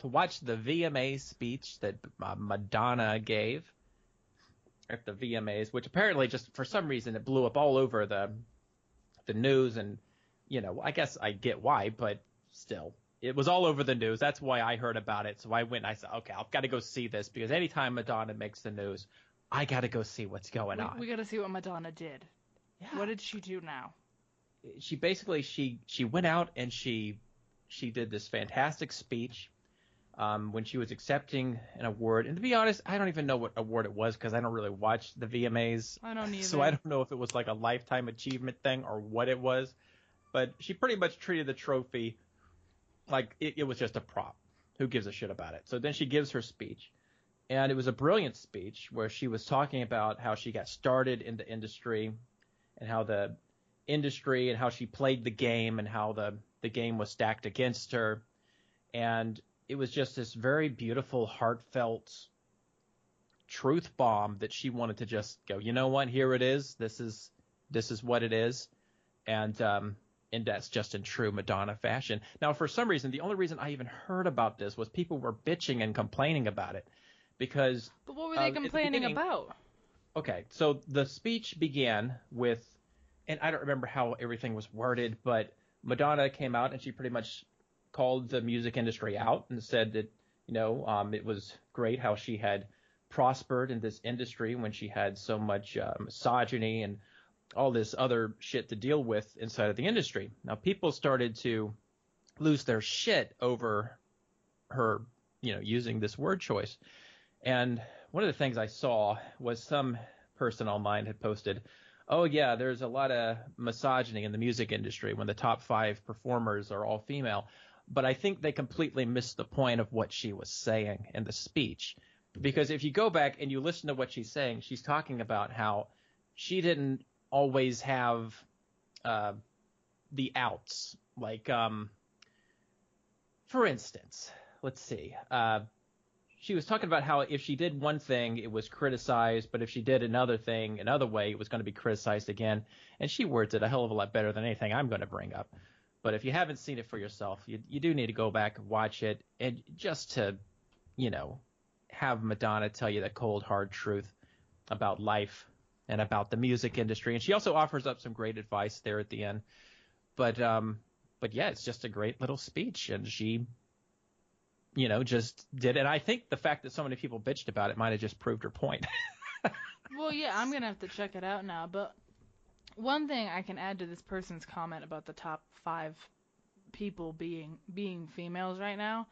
watch the VMA speech that Madonna gave at the VMAs, which apparently just for some reason it blew up all over the news, and I guess I get why, but still. It was all over the news. That's why I heard about it. So I went and I said, okay, I've got to go see this because anytime Madonna makes the news, I got to go see what's going on.
We got to see what Madonna did. Yeah. What did she do now?
She basically, she went out and she did this fantastic speech when she was accepting an award. And to be honest, I don't even know what award it was because I don't really watch the VMAs.
I don't either.
So I don't know if it was like a lifetime achievement thing or what it was. But she pretty much treated the trophy like it was just a prop. Who gives a shit about it? So then she gives her speech. And it was a brilliant speech where she was talking about how she got started in the industry and how the industry and how she played the game and how the game was stacked against her. And it was just this very beautiful, heartfelt truth bomb that she wanted to just go, you know what? Here it is. This is what it is. And that's just in true Madonna fashion. Now, for some reason, the only reason I even heard about this was people were bitching and complaining about it because.
But what were they complaining about?
Okay, so the speech began with, and I don't remember how everything was worded, but Madonna came out and she pretty much called the music industry out and said that, it was great how she had prospered in this industry when she had so much misogyny and all this other shit to deal with inside of the industry. Now, people started to lose their shit over her, using this word choice. And one of the things I saw was some person online had posted, oh, yeah, there's a lot of misogyny in the music industry when the top 5 performers are all female. But I think they completely missed the point of what she was saying in the speech. Because if you go back and you listen to what she's saying, she's talking about how she didn't always have the outs. Like, for instance, let's see. She was talking about how if she did one thing, it was criticized, but if she did another thing, another way, it was going to be criticized again. And she words it a hell of a lot better than anything I'm going to bring up. But if you haven't seen it for yourself, you do need to go back and watch it, and just to, have Madonna tell you the cold, hard truth about life and about the music industry. And she also offers up some great advice there at the end. But yeah, it's just a great little speech, and she just did it. And I think the fact that so many people bitched about it might have just proved her point.
Well, yeah, I'm going to have to check it out now. But one thing I can add to this person's comment about the top 5 people being females right now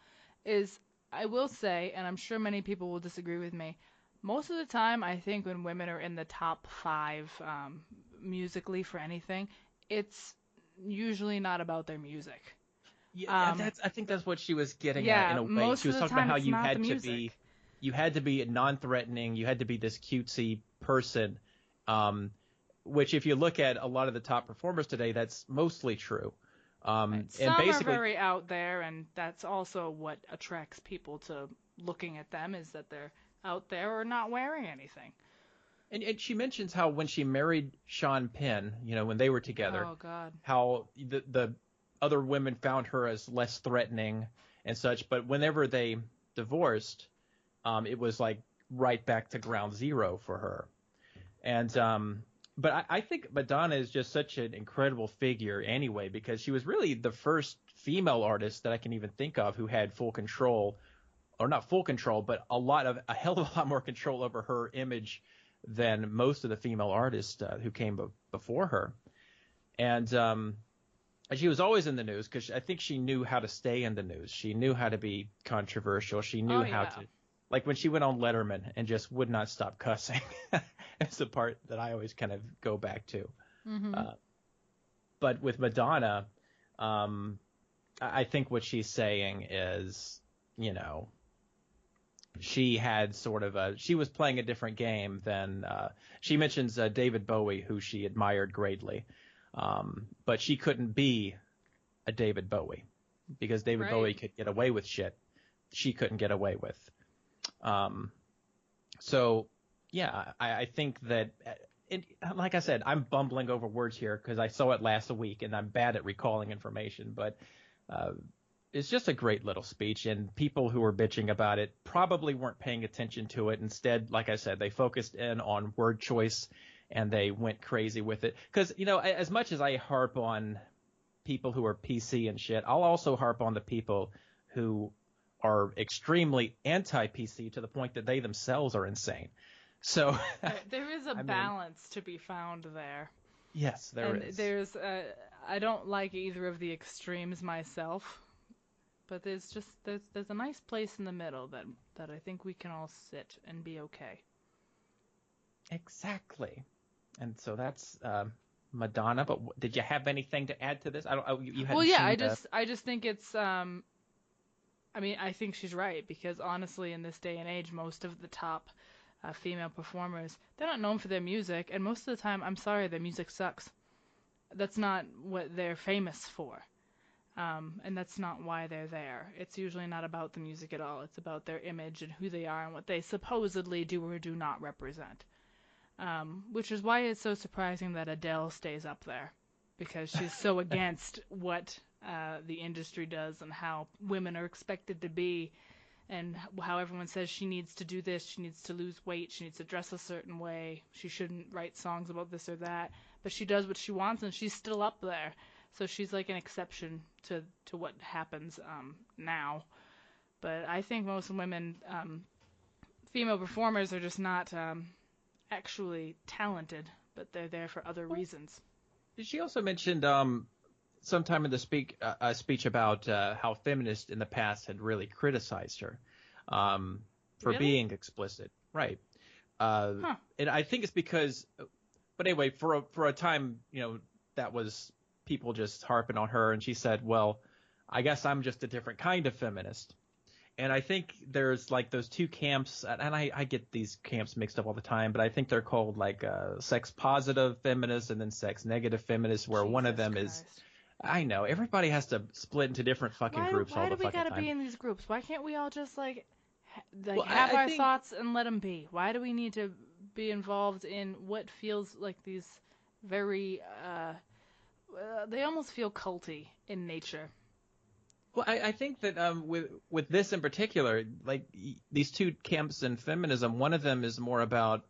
is, I will say, and I'm sure many people will disagree with me, most of the time I think when women are in the top 5 musically for anything, it's usually not about their music.
Yeah, I think that's what she was getting at in a way. She was talking about how you had to be non-threatening, you had to be this cutesy person, which if you look at a lot of the top performers today, that's mostly true.
Right. Some and basically, are very out there, and that's also what attracts people to looking at them, is that they're out there or not wearing anything.
And she mentions how when she married Sean Penn, when they were together,
oh God,
how the other women found her as less threatening and such. But whenever they divorced, it was like right back to ground zero for her. And but I think Madonna is just such an incredible figure anyway, because she was really the first female artist that I can even think of who had full control, or not full control, but a hell of a lot more control over her image than most of the female artists who came before her. And she was always in the news because I think she knew how to stay in the news. She knew how to be controversial. She knew how to, like when she went on Letterman and just would not stop cussing. It's the part that I always kind of go back to.
Mm-hmm.
But with Madonna, I think what she's saying is, you know, she had she was playing a different game than, she mentions David Bowie, who she admired greatly. But she couldn't be a David Bowie because David Bowie could get away with shit she couldn't get away with. So, yeah, I think that, like I said, I'm bumbling over words here because I saw it last week and I'm bad at recalling information. But it's just a great little speech, and people who were bitching about it probably weren't paying attention to it. Instead, like I said, they focused in on word choice and they went crazy with it. Because, you know, as much as I harp on people who are PC and shit, I'll also harp on the people who are extremely anti-PC to the point that they themselves are insane. So
there is a balance to be found there.
Yes, there is.
There's I don't like either of the extremes myself, but there's a nice place in the middle that I think we can all sit and be okay.
Exactly. And so that's Madonna. But did you have anything to add to this?
I just think it's I mean, I think she's right, because honestly, in this day and age, most of the top female performers, they're not known for their music, and most of the time, I'm sorry, their music sucks. That's not what they're famous for, and that's not why they're there. It's usually not about the music at all. It's about their image and who they are and what they supposedly do or do not represent, which is why it's so surprising that Adele stays up there, because she's so against what the industry does and how women are expected to be, and how everyone says she needs to do this, she needs to lose weight, she needs to dress a certain way, she shouldn't write songs about this or that, but she does what she wants and she's still up there. So she's like an exception to what happens now. But I think most women, female performers, are just not actually talented, but they're there for other reasons.
She also mentioned sometime in the speech about how feminists in the past had really criticized her for being explicit, right? And I think it's because, but anyway, for a time, you know, that was people just harping on her, and she said, "Well, I guess I'm just a different kind of feminist." And I think there's like those two camps, and I get these camps mixed up all the time, but I think they're called like sex positive feminists and then sex negative feminists, where one of them is. I know. Everybody has to split into different fucking groups all the fucking time.
Why do we gotta be in these groups? Why can't we all just have our thoughts and let them be? Why do we need to be involved in what feels like these very, they almost feel culty in nature?
Well, I think that with this in particular, like these two camps in feminism, one of them is more about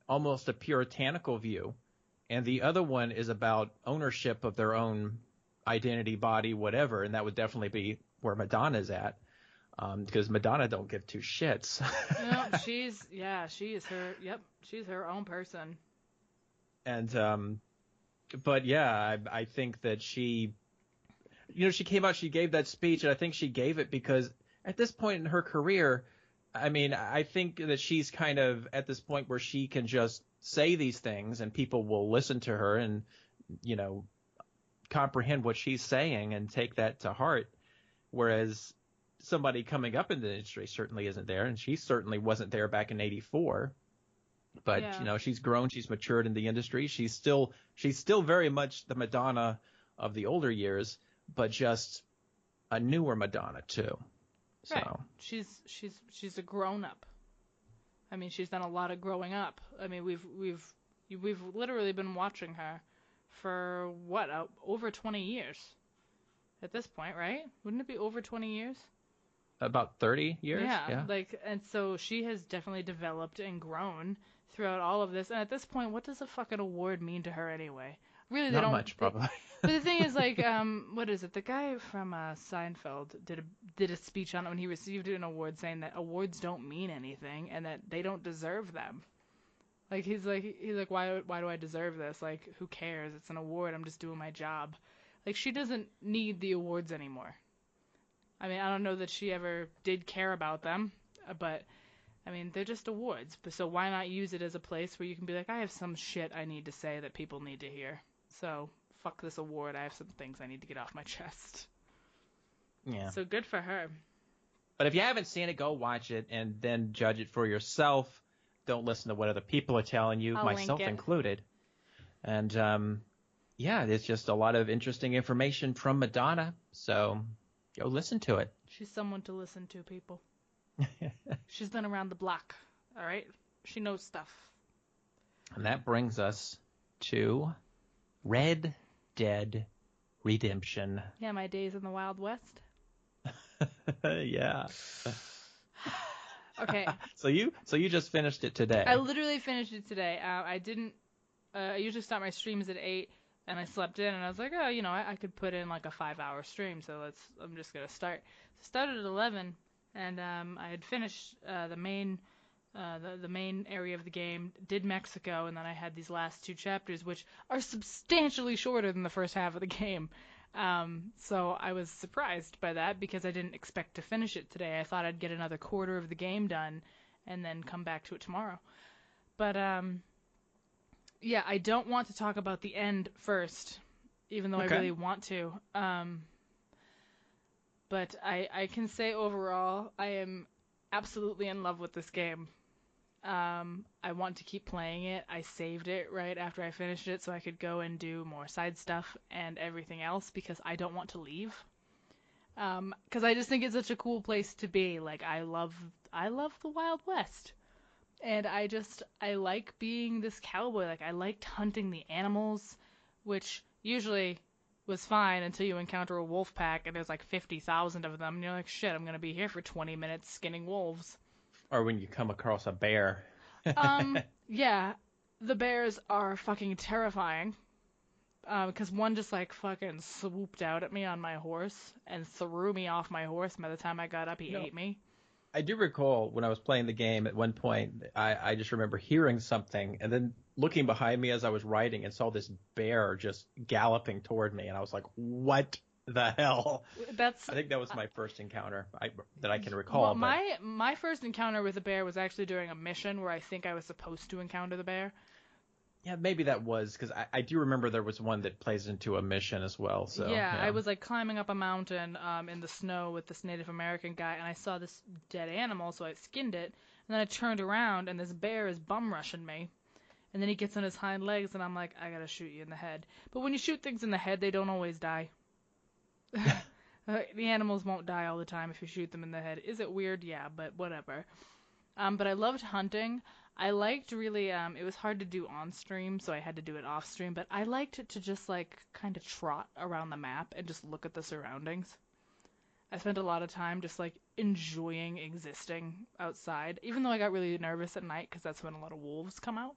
almost a puritanical view, and the other one is about ownership of their own identity, body, whatever, and that would definitely be where Madonna's at, because Madonna don't give two shits.
No, she's her own person.
And but yeah, I think that she came out, she gave that speech, and I think she gave it because at this point in her career, I mean, I think that she's kind of at this point where she can just say these things and people will listen to her and, you know, comprehend what she's saying and take that to heart. Whereas somebody coming up in the industry certainly isn't there, and she certainly wasn't there back in '84. But, you know, she's grown, she's matured in the industry. She's still very much the Madonna of the older years, but just a newer Madonna too. So
right. She's a grown up. I mean, she's done a lot of growing up. I mean, we've literally been watching her for over 20 years. at this point, right? Wouldn't it be over 20 years?
About 30 years.
Yeah, like, and so she has definitely developed and grown throughout all of this. And at this point, what does a fucking award mean to her anyway? Really, they
Not
don't.
much, probably.
But the thing is, like, what is it? The guy from Seinfeld did a speech on it when he received an award, saying that awards don't mean anything and that they don't deserve them. Like he's like, why do I deserve this? Like, who cares? It's an award. I'm just doing my job. Like, she doesn't need the awards anymore. I mean, I don't know that she ever did care about them, but I mean, they're just awards. So why not use it as a place where you can be like, I have some shit I need to say that people need to hear. So fuck this award. I have some things I need to get off my chest.
Yeah.
So good for her.
But if you haven't seen it, go watch it and then judge it for yourself. Don't listen to what other people are telling you,
I'll
myself
link it.
included. And yeah, there's just a lot of interesting information from Madonna. So go listen to it.
She's someone to listen to, people. She's been around the block, all right? She knows stuff.
And that brings us to Red Dead Redemption.
Yeah, my days in the Wild West.
Yeah.
Okay.
So you just finished it today.
I literally finished it today. I didn't. I usually start my streams at 8, and I slept in, and I was like, oh, I could put in like a 5-hour stream, so I'm just gonna start. So I started at 11, and I had finished the main area of the game, did Mexico, and then I had these last 2 chapters, which are substantially shorter than the first half of the game. So I was surprised by that because I didn't expect to finish it today. I thought I'd get another quarter of the game done and then come back to it tomorrow. But yeah, I don't want to talk about the end first, even though
Okay.
I really want to. But I can say overall, I am absolutely in love with this game. I want to keep playing it. I saved it right after I finished it so I could go and do more side stuff and everything else because I don't want to leave. Because I just think it's such a cool place to be. Like, I love the Wild West. And I like being this cowboy. Like, I liked hunting the animals, which usually was fine until you encounter a wolf pack and there's like 50,000 of them. And you're like, shit, I'm going to be here for 20 minutes skinning wolves.
Or when you come across a bear.
Yeah, the bears are fucking terrifying. Because one just like fucking swooped out at me on my horse and threw me off my horse. And by the time I got up, he ate me.
I do recall when I was playing the game at one point, I just remember hearing something and then looking behind me as I was riding and saw this bear just galloping toward me. And I was like, what the hell? I think that was my first encounter that I can recall.
Well, my first encounter with a bear was actually during a mission where I think I was supposed to encounter the bear.
Yeah, maybe that was because I do remember there was one that plays into a mission as well. So
yeah, I was like climbing up a mountain in the snow with this Native American guy, and I saw this dead animal, so I skinned it, and then I turned around, and this bear is bum rushing me, and then he gets on his hind legs, and I'm like, I gotta shoot you in the head. But when you shoot things in the head, they don't always die. The animals won't die all the time if you shoot them in the head. Is it weird? Yeah, but whatever. But I loved hunting. I liked really, it was hard to do on stream, so I had to do it off stream, but I liked it to just like kind of trot around the map and just look at the surroundings. I spent a lot of time just like enjoying existing outside, even though I got really nervous at night because that's when a lot of wolves come out.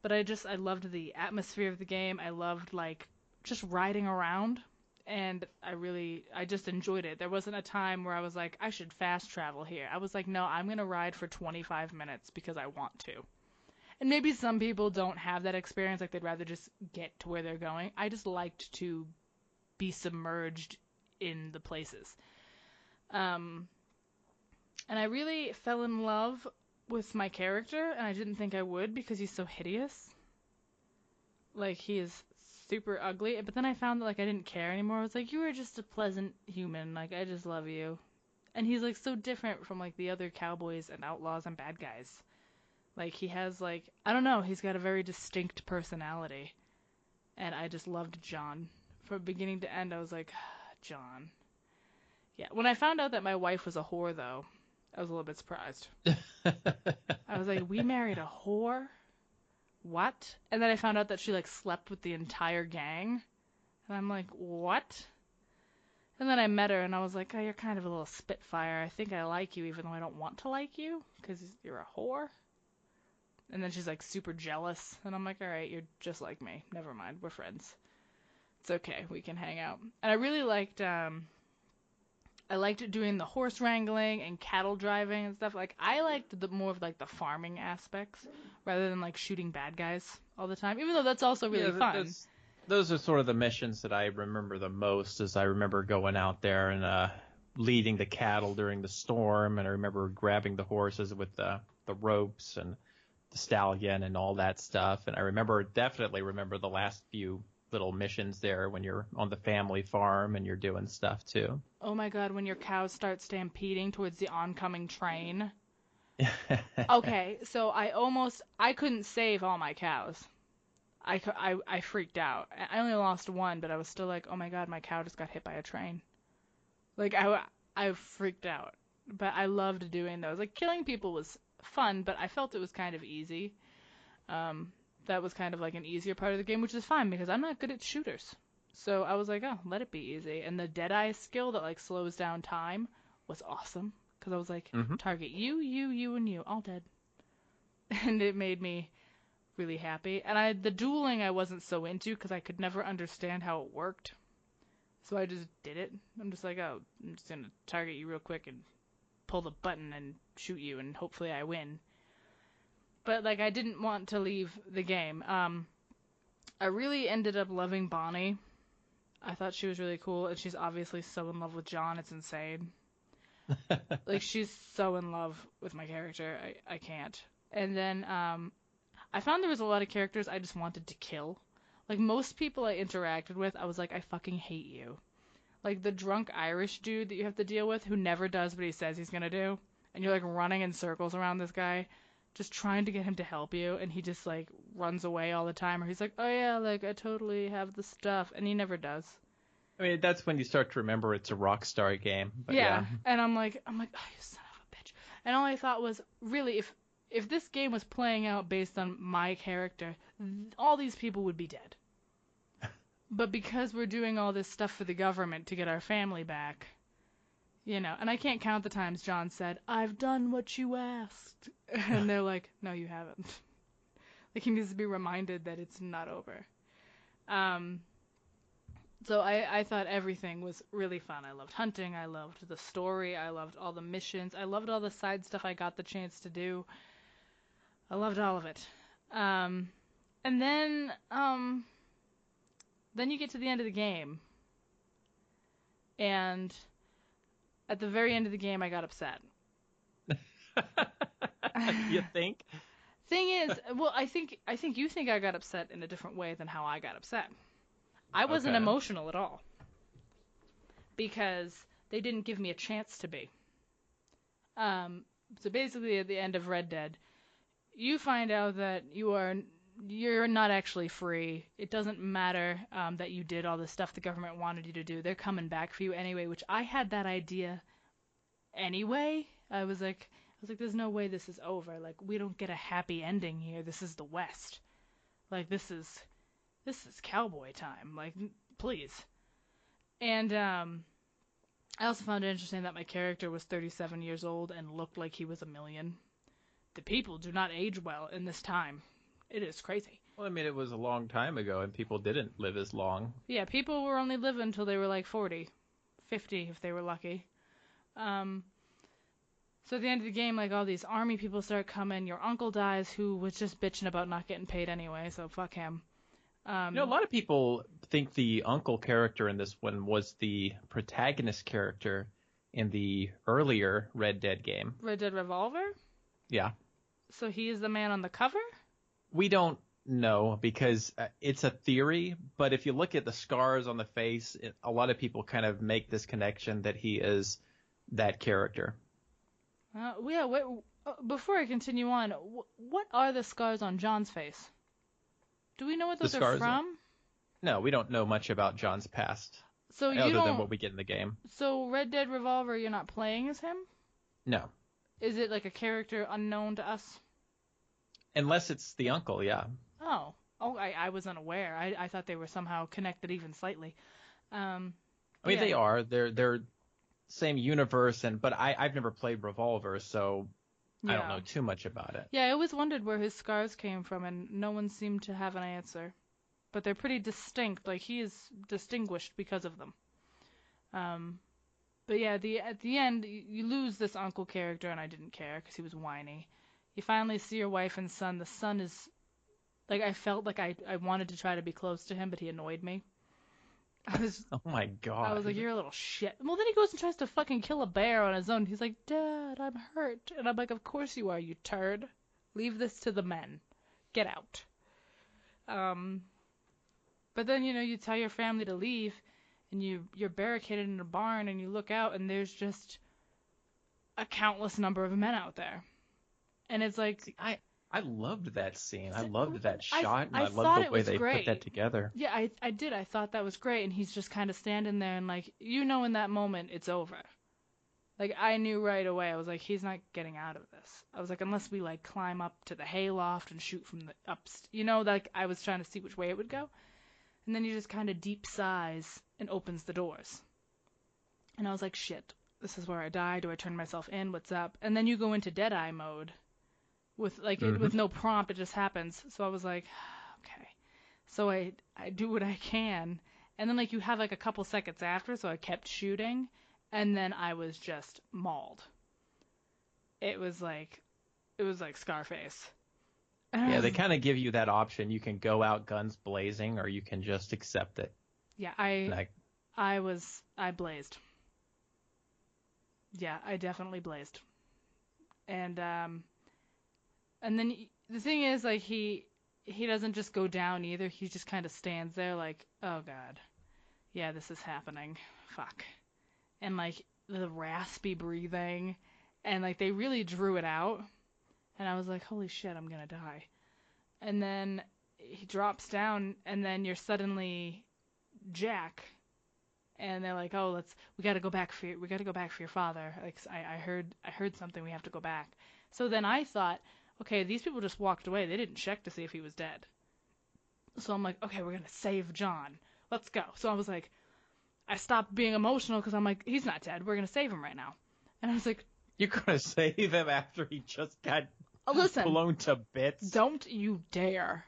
But I loved the atmosphere of the game. I loved like just riding around. And I just enjoyed it. There wasn't a time where I was like, I should fast travel here. I was like, no, I'm going to ride for 25 minutes because I want to. And maybe some people don't have that experience, like they'd rather just get to where they're going. I just liked to be submerged in the places. And I really fell in love with my character, and I didn't think I would because he's so hideous. Like, he is super ugly, but then I found that like I didn't care anymore. I was like, you were just a pleasant human, like I just love you. And he's like so different from like the other cowboys and outlaws and bad guys. Like he has like, I don't know, he's got a very distinct personality. And I just loved John. From beginning to end, I was like, John. Yeah, when I found out that my wife was a whore though, I was a little bit surprised. I was like, we married a whore? What? And then I found out that she like slept with the entire gang. And I'm like, what? And then I met her, and I was like, oh, you're kind of a little spitfire. I think I like you, even though I don't want to like you, because you're a whore. And then she's like super jealous, and I'm like, all right, you're just like me. Never mind, we're friends. It's okay, we can hang out. And I really liked doing the horse wrangling and cattle driving and stuff. Like, I liked the more of like the farming aspects rather than like shooting bad guys all the time. Even though that's also really fun.
Those are sort of the missions that I remember the most. As I remember going out there and leading the cattle during the storm, and I remember grabbing the horses with the ropes and the stallion and all that stuff. And I definitely remember the last few little missions there when you're on the family farm and you're doing stuff too.
Oh my God, when your cows start stampeding towards the oncoming train. Okay, so I couldn't save all my cows. I freaked out. I only lost one, but I was still like, oh my God, my cow just got hit by a train. Like, I freaked out. But I loved doing those. Like, killing people was fun, but I felt it was kind of easy. That was kind of like an easier part of the game, which is fine because I'm not good at shooters. So I was like, oh, let it be easy. And the Deadeye skill that like slows down time was awesome because I was like, target you, and you, all dead. And it made me really happy. And the dueling I wasn't so into because I could never understand how it worked. So I just did it. I'm just like, oh, I'm just going to target you real quick and pull the button and shoot you and hopefully I win. But like I didn't want to leave the game. I really ended up loving Bonnie. I thought she was really cool, and she's obviously so in love with John, it's insane. Like she's so in love with my character, I can't. And then I found there was a lot of characters I just wanted to kill. Like most people I interacted with, I was like, I fucking hate you. Like the drunk Irish dude that you have to deal with who never does what he says he's gonna do, and you're like running in circles around this guy. Just trying to get him to help you, and he just like runs away all the time, or he's like, oh yeah, like I totally have the stuff, and he never does.
I mean, that's when you start to remember it's a Rockstar game. But yeah.
And I'm like, oh, you son of a bitch. And all I thought was, really, if this game was playing out based on my character, all these people would be dead. But because we're doing all this stuff for the government to get our family back, and I can't count the times John said, I've done what you asked. And they're like, no, you haven't. Like, he needs to be reminded that it's not over. So I thought everything was really fun. I loved hunting. I loved the story. I loved all the missions. I loved all the side stuff I got the chance to do. I loved all of it. And then you get to the end of the game. And at the very end of the game, I got upset.
You think?
Thing is, well, I think you think I got upset in a different way than how I got upset. I wasn't emotional at all because they didn't give me a chance to be. So basically, at the end of Red Dead, you find out that you're not actually free. It doesn't matter that you did all the stuff the government wanted you to do. They're coming back for you anyway, which I had that idea anyway. I was like, there's no way this is over. Like, we don't get a happy ending here. This is the West. Like, this is cowboy time. Like, please. And I also found it interesting that my character was 37 years old and looked like he was a million. The people do not age well in this time. It is crazy.
Well, I mean, it was a long time ago, and people didn't live as long.
Yeah, people were only living until they were like 40, 50 if they were lucky. So at the end of the game, like, all these army people start coming. Your uncle dies, who was just bitching about not getting paid anyway, so fuck him.
A lot of people think the uncle character in this one was the protagonist character in the earlier Red Dead game.
Red Dead Revolver?
Yeah.
So he is the man on the cover?
We don't know because it's a theory, but if you look at the scars on the face, a lot of people kind of make this connection that he is that character.
Before I continue on, what are the scars on John's face? Do we know what those are from?
No, we don't know much about John's past.
So
other than what we get in the game.
So Red Dead Revolver, you're not playing as him?
No.
Is it like a character unknown to us?
Unless it's the uncle, yeah.
Oh, Oh, I was unaware. I thought they were somehow connected even slightly. Um,
I mean,
yeah,
they are. They're same universe, but I've never played Revolver, so I don't
yeah.
know too much about it.
Yeah, I always wondered where his scars came from, and no one seemed to have an answer. But they're pretty distinct. Like, he is distinguished because of them. Um, but yeah, at the end, you lose this uncle character, and I didn't care because he was whiny. You finally see your wife and son. The son is like, I felt like I wanted to try to be close to him, but he annoyed me. I was
Oh my
I was
God.
like, you're a little shit. Well, then he goes and tries to fucking kill a bear on his own. He's like, Dad, I'm hurt. And I'm like, of course you are, you turd. Leave this to the men. Get out. Um, but then, you tell your family to leave, and you're barricaded in a barn, and you look out, and there's just a countless number of men out there. And it's like,
See, I loved that scene. I loved that
I,
shot, and
I
I loved
thought
the
it
way
was
they put that
great.
together.
Yeah, I did. I thought that was great. And he's just kind of standing there, and like, in that moment, it's over. Like, I knew right away. I was like, he's not getting out of this. I was like, unless we like climb up to the hayloft and shoot from the ups, like I was trying to see which way it would go. And then he just kind of deep sighs and opens the doors. And I was like, shit, this is where I die. Do I turn myself in? What's up? And then you go into Deadeye mode with with no prompt. It just happens. So I was like, okay. So I do what I can. And then like you have like a couple seconds after, so I kept shooting, and then I was just mauled. It was like Scarface. And I
Yeah,
was,
they kind of give you that option. You can go out guns blazing, or you can just accept it.
yeah,
And I,
I blazed. Yeah, I definitely blazed. And then the thing is, like, he doesn't just go down either. He just kind of stands there like, oh god, yeah, this is happening. Fuck. And like the raspy breathing, and like they really drew it out. And I was like, holy shit, I'm gonna die. And then he drops down, and then you're suddenly Jack. And they're like, oh, we gotta go back for your father. Like, I heard something. We have to go back. So then I thought, okay, these people just walked away. They didn't check to see if he was dead. So I'm like, okay, we're gonna save John. Let's go. So I was like, I stopped being emotional because I'm like, he's not dead. We're gonna save him right now. And I was like,
you're gonna save him after he just got
oh, listen,
blown to bits.
don't you dare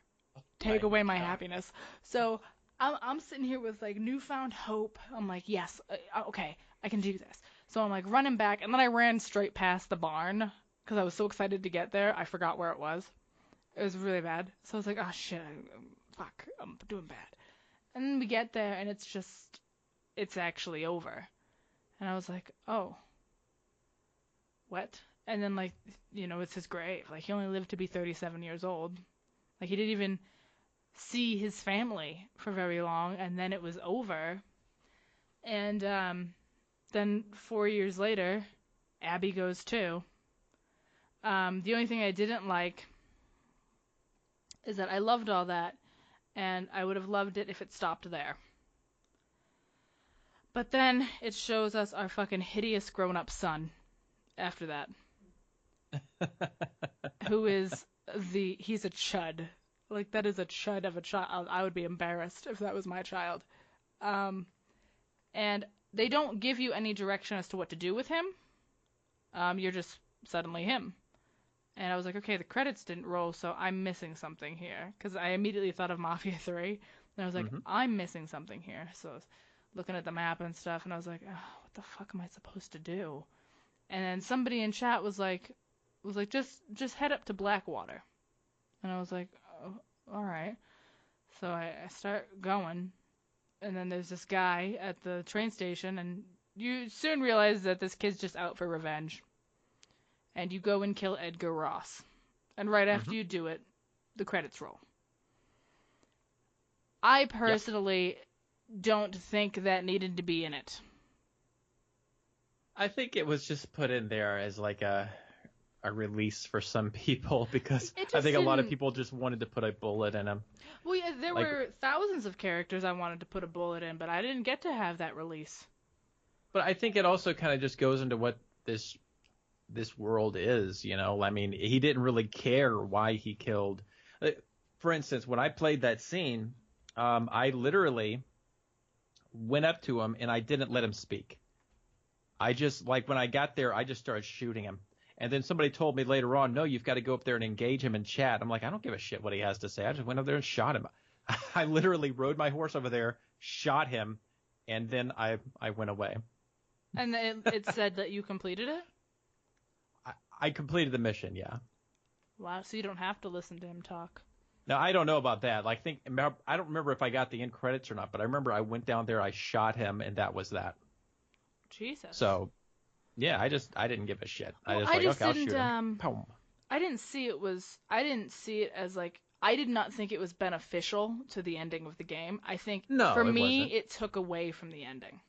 take
My
away my
God.
happiness. So I'm sitting here with like newfound hope. I'm like, yes, okay, I can do this. So I'm like running back, and then I ran straight past the barn because I was so excited to get there. I forgot where it was. It was really bad. So I was like, oh shit, fuck, I'm doing bad. And then we get there, and it's actually over. And I was like, oh, what? And then like, it's his grave. Like, he only lived to be 37 years old. Like, he didn't even see his family for very long, and then it was over. And then 4 years later, Abby goes too. The only thing I didn't like is that I loved all that, and I would have loved it if it stopped there. But then it shows us our fucking hideous grown-up son after that, who is he's a chud. Like, that is a chud of a child. I would be embarrassed if that was my child. And they don't give you any direction as to what to do with him. You're just suddenly him. And I was like, okay, the credits didn't roll, so I'm missing something here. Because I immediately thought of Mafia 3. And I was like, I'm missing something here. So I was looking at the map and stuff, and I was like, oh, what the fuck am I supposed to do? And then somebody in chat was like, just head up to Blackwater. And I was like, oh, all right. So I start going, and then there's this guy at the train station, and you soon realize that this kid's just out for revenge. And you go and kill Edgar Ross. And right after you do it, the credits roll. I personally don't think that needed to be in it.
I think it was just put in there as like a release for some people because I think a lot of people just wanted to put a bullet in him.
Well, yeah, there were thousands of characters I wanted to put a bullet in, but I didn't get to have that release.
But I think it also kind of just goes into what this world is, I mean, he didn't really care why he killed. for instance, when I played that scene, I literally went up to him and I didn't let him speak. I just, like, when I got there, I just started shooting him. And then somebody told me later on, no, you've got to go up there and engage him in chat. I'm like, I don't give a shit what he has to say. I just went up there and shot him. I literally rode my horse over there, shot him, and then I went away.
And it said that you completed it?
I completed the mission, yeah.
Wow, so you don't have to listen to him talk.
Now, I don't know about that. Like, I don't remember if I got the end credits or not, but I remember I went down there, I shot him, and that was that.
Jesus.
So, yeah, I didn't give a shit.
Well,
I just I'll shoot him. Boom.
I didn't see it as like, I did not think it was beneficial to the ending of the game. I think for me,
wasn't.
it took away from the ending.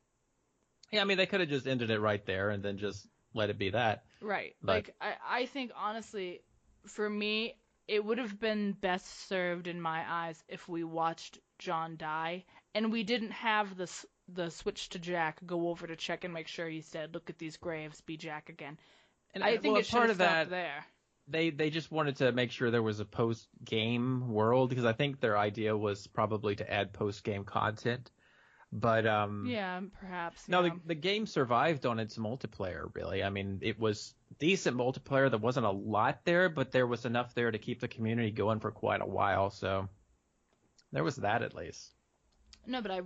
Yeah, I mean, they could have just ended it right there and then just let it be that.
Right.
But,
like, I think, honestly, for me, it would have been best served in my eyes if we watched John die and we didn't have the switch to Jack go over to check and make sure he's dead. Look at these graves, be Jack again. And I think it should have stopped there.
They just wanted to make sure there was a post-game world because I think their idea was probably to add post-game content. But
yeah, perhaps.
No,
yeah.
the game survived on its multiplayer, really. I mean, it was decent multiplayer. There wasn't a lot there, but there was enough there to keep the community going for quite a while. So there was that at least.
No, but I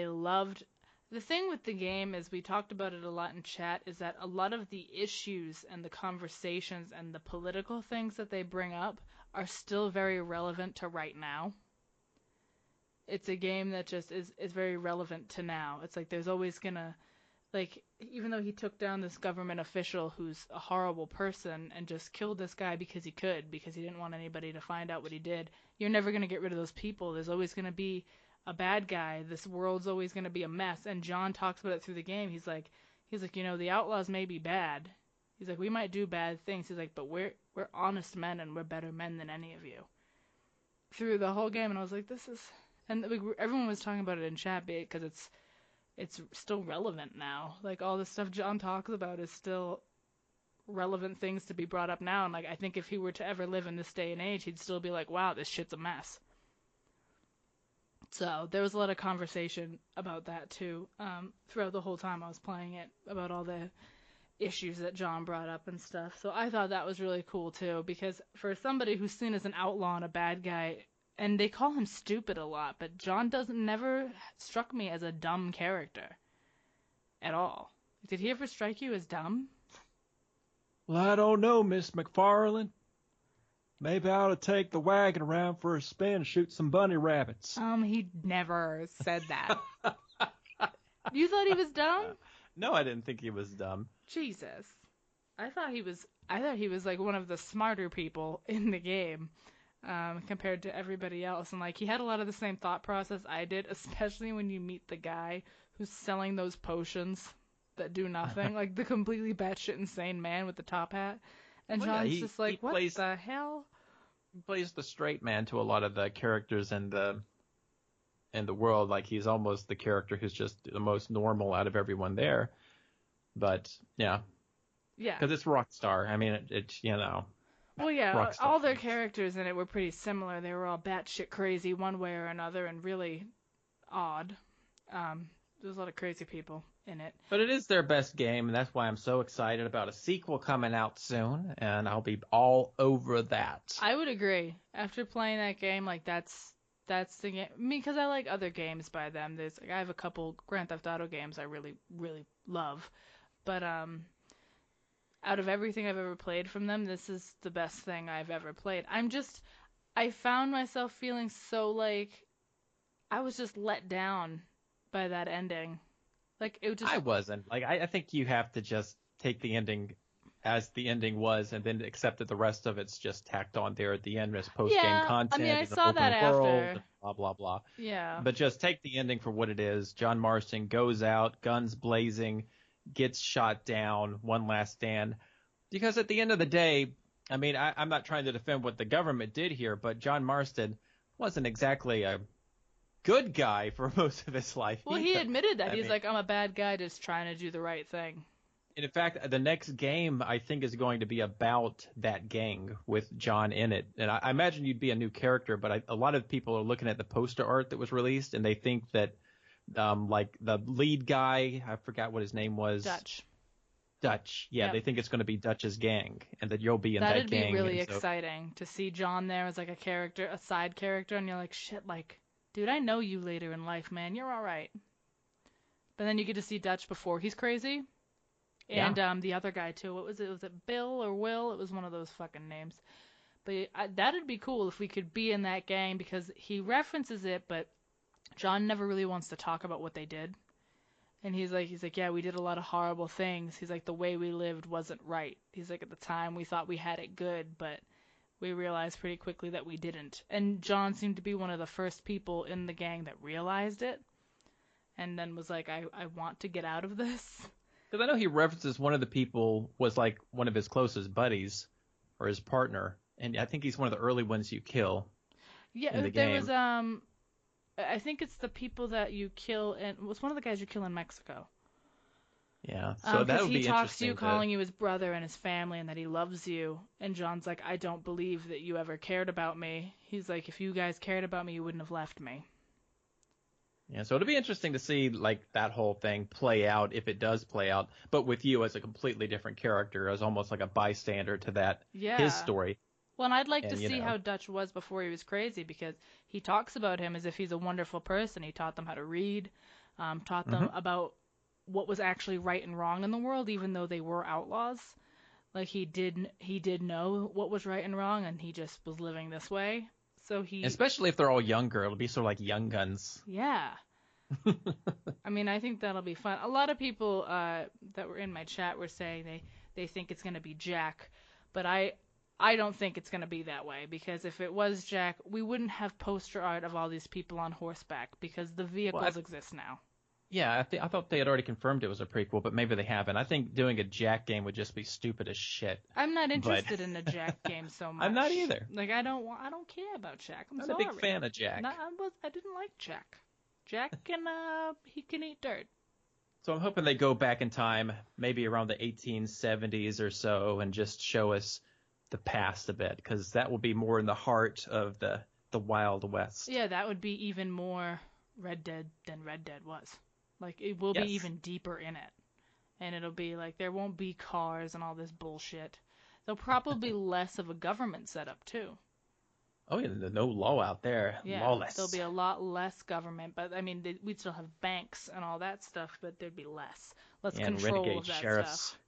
loved. The thing with the game is we talked about it a lot in chat is that a lot of the issues and the conversations and the political things that they bring up are still very relevant to right now. It's a game that just is very relevant to now. It's like there's always gonna, like, even though he took down this government official who's a horrible person and just killed this guy because he could, because he didn't want anybody to find out what he did, you're never gonna get rid of those people. There's always gonna be a bad guy. This world's always gonna be a mess. And John talks about it through the game. He's like, you know, the outlaws may be bad. He's like, we might do bad things. He's like, but we're honest men and we're better men than any of you. Through the whole game, and I was like, this is. And everyone was talking about it in chat because it's still relevant now. Like, all the stuff John talks about is still relevant things to be brought up now. And, like, I think if he were to ever live in this day and age, he'd still be like, wow, this shit's a mess. So there was a lot of conversation about that, too, throughout the whole time I was playing it, about all the issues that John brought up and stuff. So I thought that was really cool, too, because for somebody who's seen as an outlaw and a bad guy, and they call him stupid a lot, but John never struck me as a dumb character at all. Did he ever strike you as dumb?
Well, I don't know, Miss McFarland. Maybe I ought to take the wagon around for a spin and shoot some bunny rabbits.
He never said that. You thought he was dumb?
No, I didn't think he was dumb.
Jesus. I thought he was like one of the smarter people in the game. Compared to everybody else. And, like, he had a lot of the same thought process I did, especially when you meet the guy who's selling those potions that do nothing. Like, the completely batshit insane man with the top hat. And John's just like, what the hell?
He plays the straight man to a lot of the characters in the world. Like, he's almost the character who's just the most normal out of everyone there. But, yeah.
Yeah.
Because it's Rockstar. I mean, it's, you know.
Well, yeah, all their characters in it were pretty similar. They were all batshit crazy one way or another and really odd. There's a lot of crazy people in it.
But it is their best game, and that's why I'm so excited about a sequel coming out soon, and I'll be all over that.
I would agree. After playing that game, like, that's the game. I mean, because I like other games by them. I have a couple Grand Theft Auto games I really, really love. But, out of everything I've ever played from them, this is the best thing I've ever played. I found myself feeling so, like, I was just let down by that ending. Like, it just...
I wasn't. Like, I think you have to just take the ending as the ending was and then accept that the rest of it's just tacked on there at the end as post-game content.
I mean, I
and
saw that after.
Blah, blah, blah.
Yeah.
But just take the ending for what it is. John Marston goes out, guns blazing, gets shot down, one last stand. Because at the end of the day, I mean, I'm not trying to defend what the government did here, but John Marston wasn't exactly a good guy for most of his life.
Well, he admitted that. He's like, I'm a bad guy just trying to do the right thing.
And in fact, the next game I think is going to be about that gang with John in it. And I imagine you'd be a new character, but a lot of people are looking at the poster art that was released, and they think that like the lead guy, I forgot what his name was. Dutch. Yeah,
Yep.
they think it's going to be Dutch's gang, and that you'll be in that
That'd
gang.
be really
and so,
exciting to see John there as like a character, a side character, and you're like, shit, like, dude, I know you later in life, man. You're all right. But then you get to see Dutch before he's crazy. And the other guy too. What was it? Was it Bill or Will? It was one of those fucking names. But that'd be cool if we could be in that gang because he references it, but John never really wants to talk about what they did. And he's like, yeah, we did a lot of horrible things. He's like, the way we lived wasn't right. He's like, at the time we thought we had it good, but we realized pretty quickly that we didn't. And John seemed to be one of the first people in the gang that realized it, and then was like, I want to get out of this.
Because I know he references one of the people was like one of his closest buddies or his partner, and I think he's one of the early ones you kill.
Yeah,
in the
there
game.
was I think it's the people that you kill, and it was one of the guys you kill in Mexico.
Yeah, so that would be interesting.
He talks to you, calling you his brother and his family, and that he loves you. And John's like, I don't believe that you ever cared about me. He's like, if you guys cared about me, you wouldn't have left me.
Yeah, so it'll be interesting to see like that whole thing play out if it does play out, but with you as a completely different character, as almost like a bystander to that his story.
Well, and I'd like to see how Dutch was before he was crazy, because he talks about him as if he's a wonderful person. He taught them how to read, taught them about what was actually right and wrong in the world, even though they were outlaws. Like he did know what was right and wrong, and he just was living this way. So
especially if they're all younger, it'll be sort of like Young Guns.
Yeah. I mean, I think that'll be fun. A lot of people that were in my chat were saying they think it's going to be Jack, but I don't think it's going to be that way, because if it was Jack, we wouldn't have poster art of all these people on horseback, because the vehicles exist now.
Yeah, I thought they had already confirmed it was a prequel, but maybe they haven't. I think doing a Jack game would just be stupid as shit.
I'm not interested in a Jack game so much.
I'm not either.
Like I don't care about Jack. I'm sorry.
a big fan of Jack.
I didn't like Jack. Jack can he can eat dirt.
So I'm hoping they go back in time, maybe around the 1870s or so, and just show us the past a bit, because that will be more in the heart of the Wild West.
Yeah, that would be even more Red Dead than Red Dead was. Like, it will be even deeper in it. And it'll be like, there won't be cars and all this bullshit. There'll probably be less of a government setup, too.
Oh, yeah, there's no law out there.
Yeah,
lawless.
There'll be a lot less government. But, I mean, we'd still have banks and all that stuff, but there'd be less control of that
sheriffs.
stuff.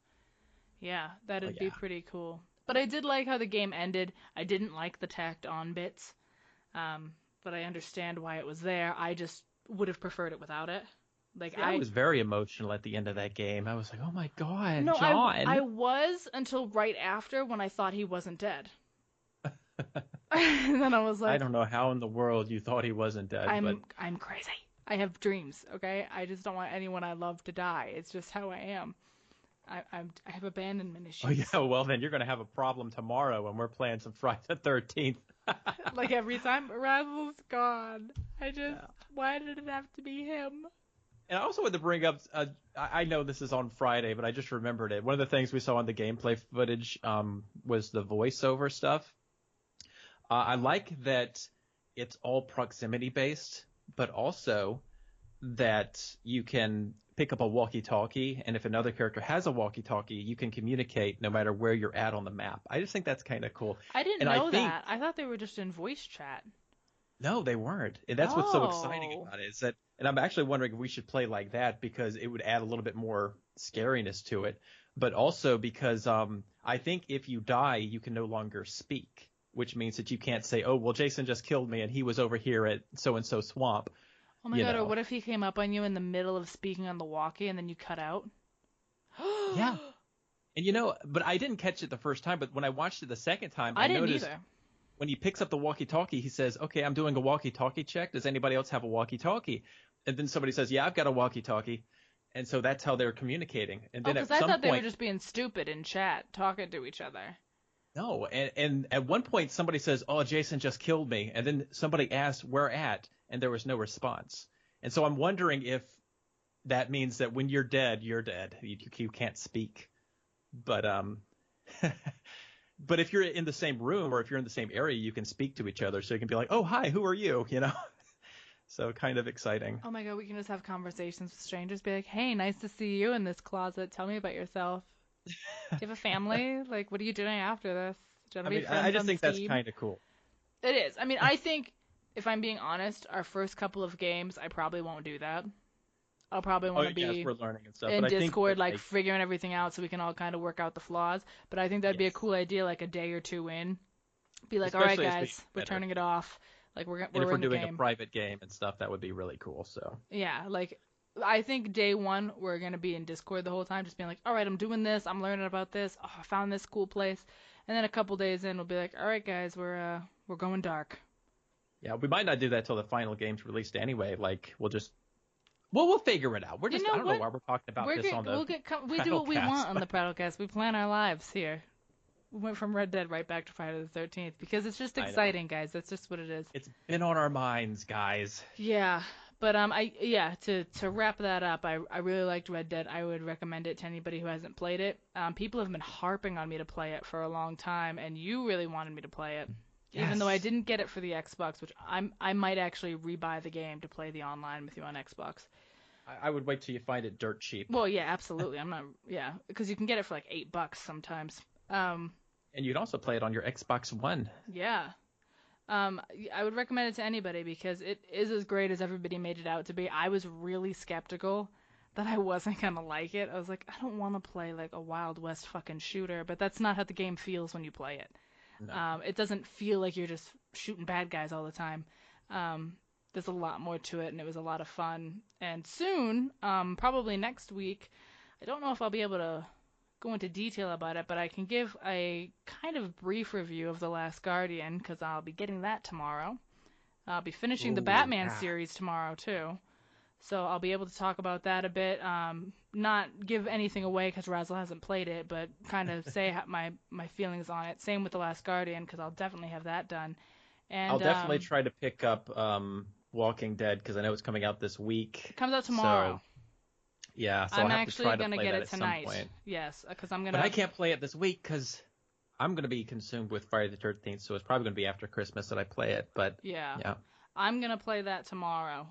Yeah, that'd be pretty cool. But I did like how the game ended. I didn't like the tacked on bits. But I understand why it was there. I just would have preferred it without it. Like
I was very emotional at the end of that game. I was like, oh my God,
no,
John.
I was until right after, when I thought he wasn't dead. And then I was like,
I don't know how in the world you thought he wasn't dead.
I'm crazy. I have dreams, okay? I just don't want anyone I love to die. It's just how I am. I have abandonment issues.
Oh yeah, well then you're gonna have a problem tomorrow when we're playing some Friday the 13th.
Like every time Razzle's gone, why did it have to be him?
And I also wanted to bring up, I know this is on Friday, but I just remembered it. One of the things we saw on the gameplay footage was the voiceover stuff. I like that it's all proximity based, but also that you can pick up a walkie-talkie, and if another character has a walkie-talkie, you can communicate no matter where you're at on the map. I just think that's kind of cool.
I didn't know that. I thought they were just in voice chat.
No, they weren't. And that's what's so exciting about it, is that, and I'm actually wondering if we should play like that, because it would add a little bit more scariness to it. But also because I think if you die, you can no longer speak, which means that you can't say, oh, well, Jason just killed me and he was over here at so-and-so swamp.
Oh my God, or what if he came up on you in the middle of speaking on the walkie and then you cut out?
Yeah. And but I didn't catch it the first time, but when I watched it the second time,
I didn't
noticed
either.
When he picks up the walkie-talkie, he says, okay, I'm doing a walkie-talkie check. Does anybody else have a walkie-talkie? And then somebody says, yeah, I've got a walkie-talkie. And so that's how they're communicating. And then
because I thought they were just being stupid in chat, talking to each other.
No, and at one point somebody says, oh, Jason just killed me. And then somebody asks, where at? And there was no response. And so I'm wondering if that means that when you're dead, you're dead. You can't speak. But but if you're in the same room or if you're in the same area, you can speak to each other. So you can be like, oh, hi, who are you? You know? So kind of exciting.
Oh my God, we can just have conversations with strangers. Be like, hey, nice to see you in this closet. Tell me about yourself. Do you have a family? Like, what are you doing after this? Do you want to be friends
I just
on
think
Steam?
that's kind of cool.
It is. I mean, I think, if I'm being honest, our first couple of games, I probably won't do that. I'll probably want to
yes,
be
we're learning and stuff.
in
But I think
Discord,
that,
like figuring everything out so we can all kind of work out the flaws. But I think that'd be a
Yes.
cool idea, like a day or two in. Be like, all
Especially
right,
as we
guys,
get
we're
better.
turning it off. Like we're
and if we're
in the
doing
game.
a private game and stuff, that would be really cool. So
Yeah, like I think day one we're gonna be in Discord the whole time, just being like, all right, I'm doing this, I'm learning about this. Oh, I found this cool place. And then a couple days in, we'll be like, all right, guys, we're going dark.
yeah, we might not do that till the final game's released anyway. Like we'll figure it out. We're just I don't know why we're talking about this on the
we do what we
PrattleCast,
want on the PrattleCast. We plan our lives here. We went from Red Dead right back to Friday the 13th because it's just exciting, guys. That's just what it is.
It's been on our minds, guys.
Yeah, but to wrap that up, I really liked Red Dead. I would recommend it to anybody who hasn't played it. People have been harping on me to play it for a long time, and you really wanted me to play it.
Yes.
Even though I didn't get it for the Xbox, which I might actually rebuy the game to play the online with you on Xbox.
I would wait till you find it dirt cheap.
Well, yeah, absolutely. Because you can get it for like $8 sometimes.
And you'd also play it on your Xbox One.
Yeah. I would recommend it to anybody because it is as great as everybody made it out to be. I was really skeptical that I wasn't going to like it. I was like, I don't want to play like a Wild West fucking shooter, but that's not how the game feels when you play it.
No.
It doesn't feel like you're just shooting bad guys all the time. There's a lot more to it, and it was a lot of fun. And soon, probably next week, I don't know if I'll be able to go into detail about it, but I can give a kind of brief review of The Last Guardian because I'll be getting that tomorrow. I'll be finishing the Batman series tomorrow too, so I'll be able to talk about that a bit. Not give anything away because Razzle hasn't played it, but kind of say my feelings on it. Same with The Last Guardian because I'll definitely have that done. And
I'll definitely try to pick up Walking Dead because I know it's coming out this week.
It comes out tomorrow.
So, yeah, so
I'm
I'll have
actually
to try to
gonna
play
get
that
it
at
tonight.
some point.
Yes, because I'm gonna.
But I can't play it this week because I'm gonna be consumed with Friday the 13th, so it's probably gonna be after Christmas that I play it. But
yeah. I'm gonna play that tomorrow.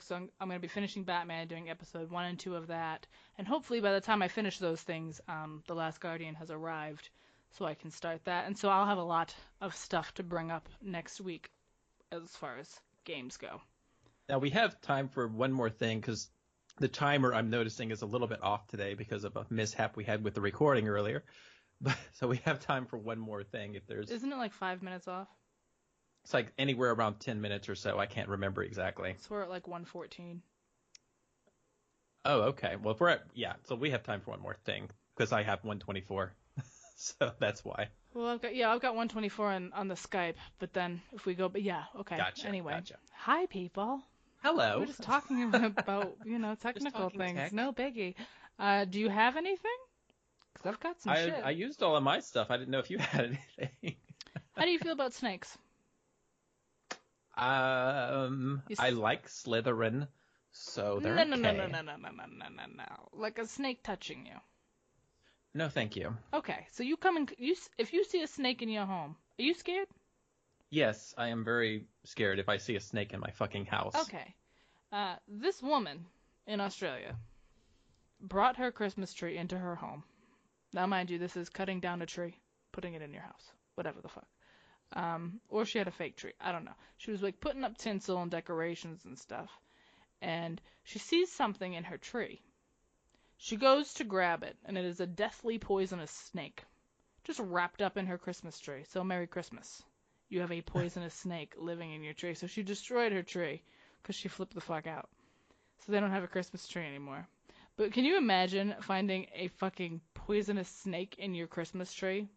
So I'm gonna be finishing Batman, doing episode 1 and 2 of that, and hopefully by the time I finish those things, The Last Guardian has arrived, so I can start that. And so I'll have a lot of stuff to bring up next week, as far as games go.
Now we have time for one more thing because the timer I'm noticing is a little bit off today because of a mishap we had with the recording earlier. But so we have time for one more thing.
Isn't it like 5 minutes off?
It's like anywhere around 10 minutes or so. I can't remember exactly.
So we're at like 1:14.
Oh, okay. Well, so we have time for one more thing because I have 124. So that's why.
Well, I've got 124 on the Skype, but then if we go, okay.
Gotcha.
Anyway,
Gotcha.
Hi people.
Hello.
We're just talking about technical things.
tech.
No biggie. Do you have anything? Because I've got some shit.
I used all of my stuff. I didn't know if you had anything.
How do you feel about snakes?
I like Slytherin, so they're
no, no. Like a snake touching you.
No, thank you.
Okay, so if you see a snake in your home, are you scared?
Yes, I am very scared if I see a snake in my fucking house.
Okay. This woman in Australia brought her Christmas tree into her home. Now, mind you, this is cutting down a tree, putting it in your house, whatever the fuck. Or she had a fake tree. I don't know. She was like putting up tinsel and decorations and stuff. And she sees something in her tree. She goes to grab it, and it is a deathly poisonous snake, just wrapped up in her Christmas tree. So Merry Christmas. You have a poisonous snake living in your tree. So she destroyed her tree because she flipped the fuck out. So they don't have a Christmas tree anymore. But can you imagine finding a fucking poisonous snake in your Christmas tree?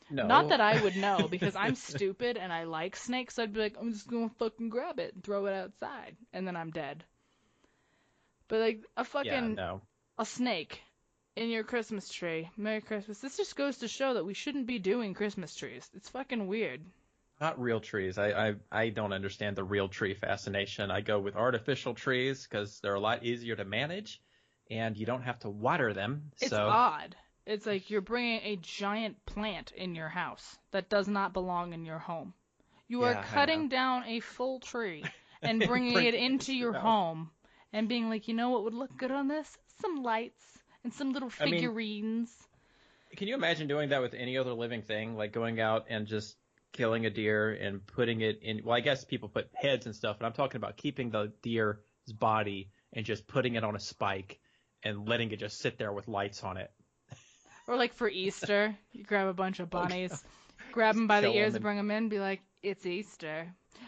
No.
Not that I would know, because I'm stupid and I like snakes. So I'd be like, I'm just going to fucking grab it and throw it outside. And then I'm dead. But like a snake in your Christmas tree. Merry Christmas. This just goes to show that we shouldn't be doing Christmas trees. It's fucking weird.
Not real trees. I don't understand the real tree fascination. I go with artificial trees because they're a lot easier to manage, and you don't have to water them.
It's
So
odd. It's like you're bringing a giant plant in your house that does not belong in your home. You are
yeah, I know.
cutting down a full tree and bringing
Bring
it
it
into
into your
your
house.
home and being like, you know what would look good on this? Some lights and some little
I mean,
figurines.
can you imagine doing that with any other living thing? Like going out and just killing a deer and putting it in. Well, I guess people put heads and stuff, but I'm talking about keeping the deer's body and just putting it on a spike and letting it just sit there with lights on it.
Or like for Easter, you grab a bunch of
Oh,
bunnies, grab them
just
by the
kill
ears,
them.
bring them in, be like, it's Easter.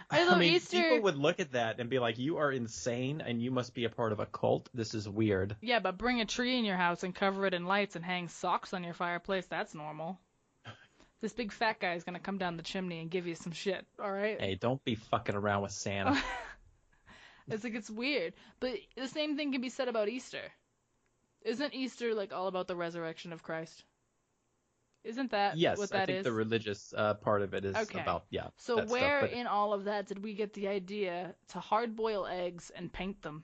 I
Although
mean,
Easter,
people would look at that and be like, "You are insane, and you must be a part of a cult. This is weird."
yeah, but bring a tree in your house and cover it in lights and hang socks on your fireplace, that's normal. This big fat guy is gonna come down the chimney and give you some shit, alright?
Hey, don't be fucking around with Santa.
It's like, it's weird. But the same thing can be said about Easter. Isn't Easter like all about the resurrection of Christ? Isn't that
Yes,
what
I
that
think
is?
the religious part of it is
Okay.
about
So
that stuff.
where
But
in all of that did we get the idea to hard boil eggs and paint them?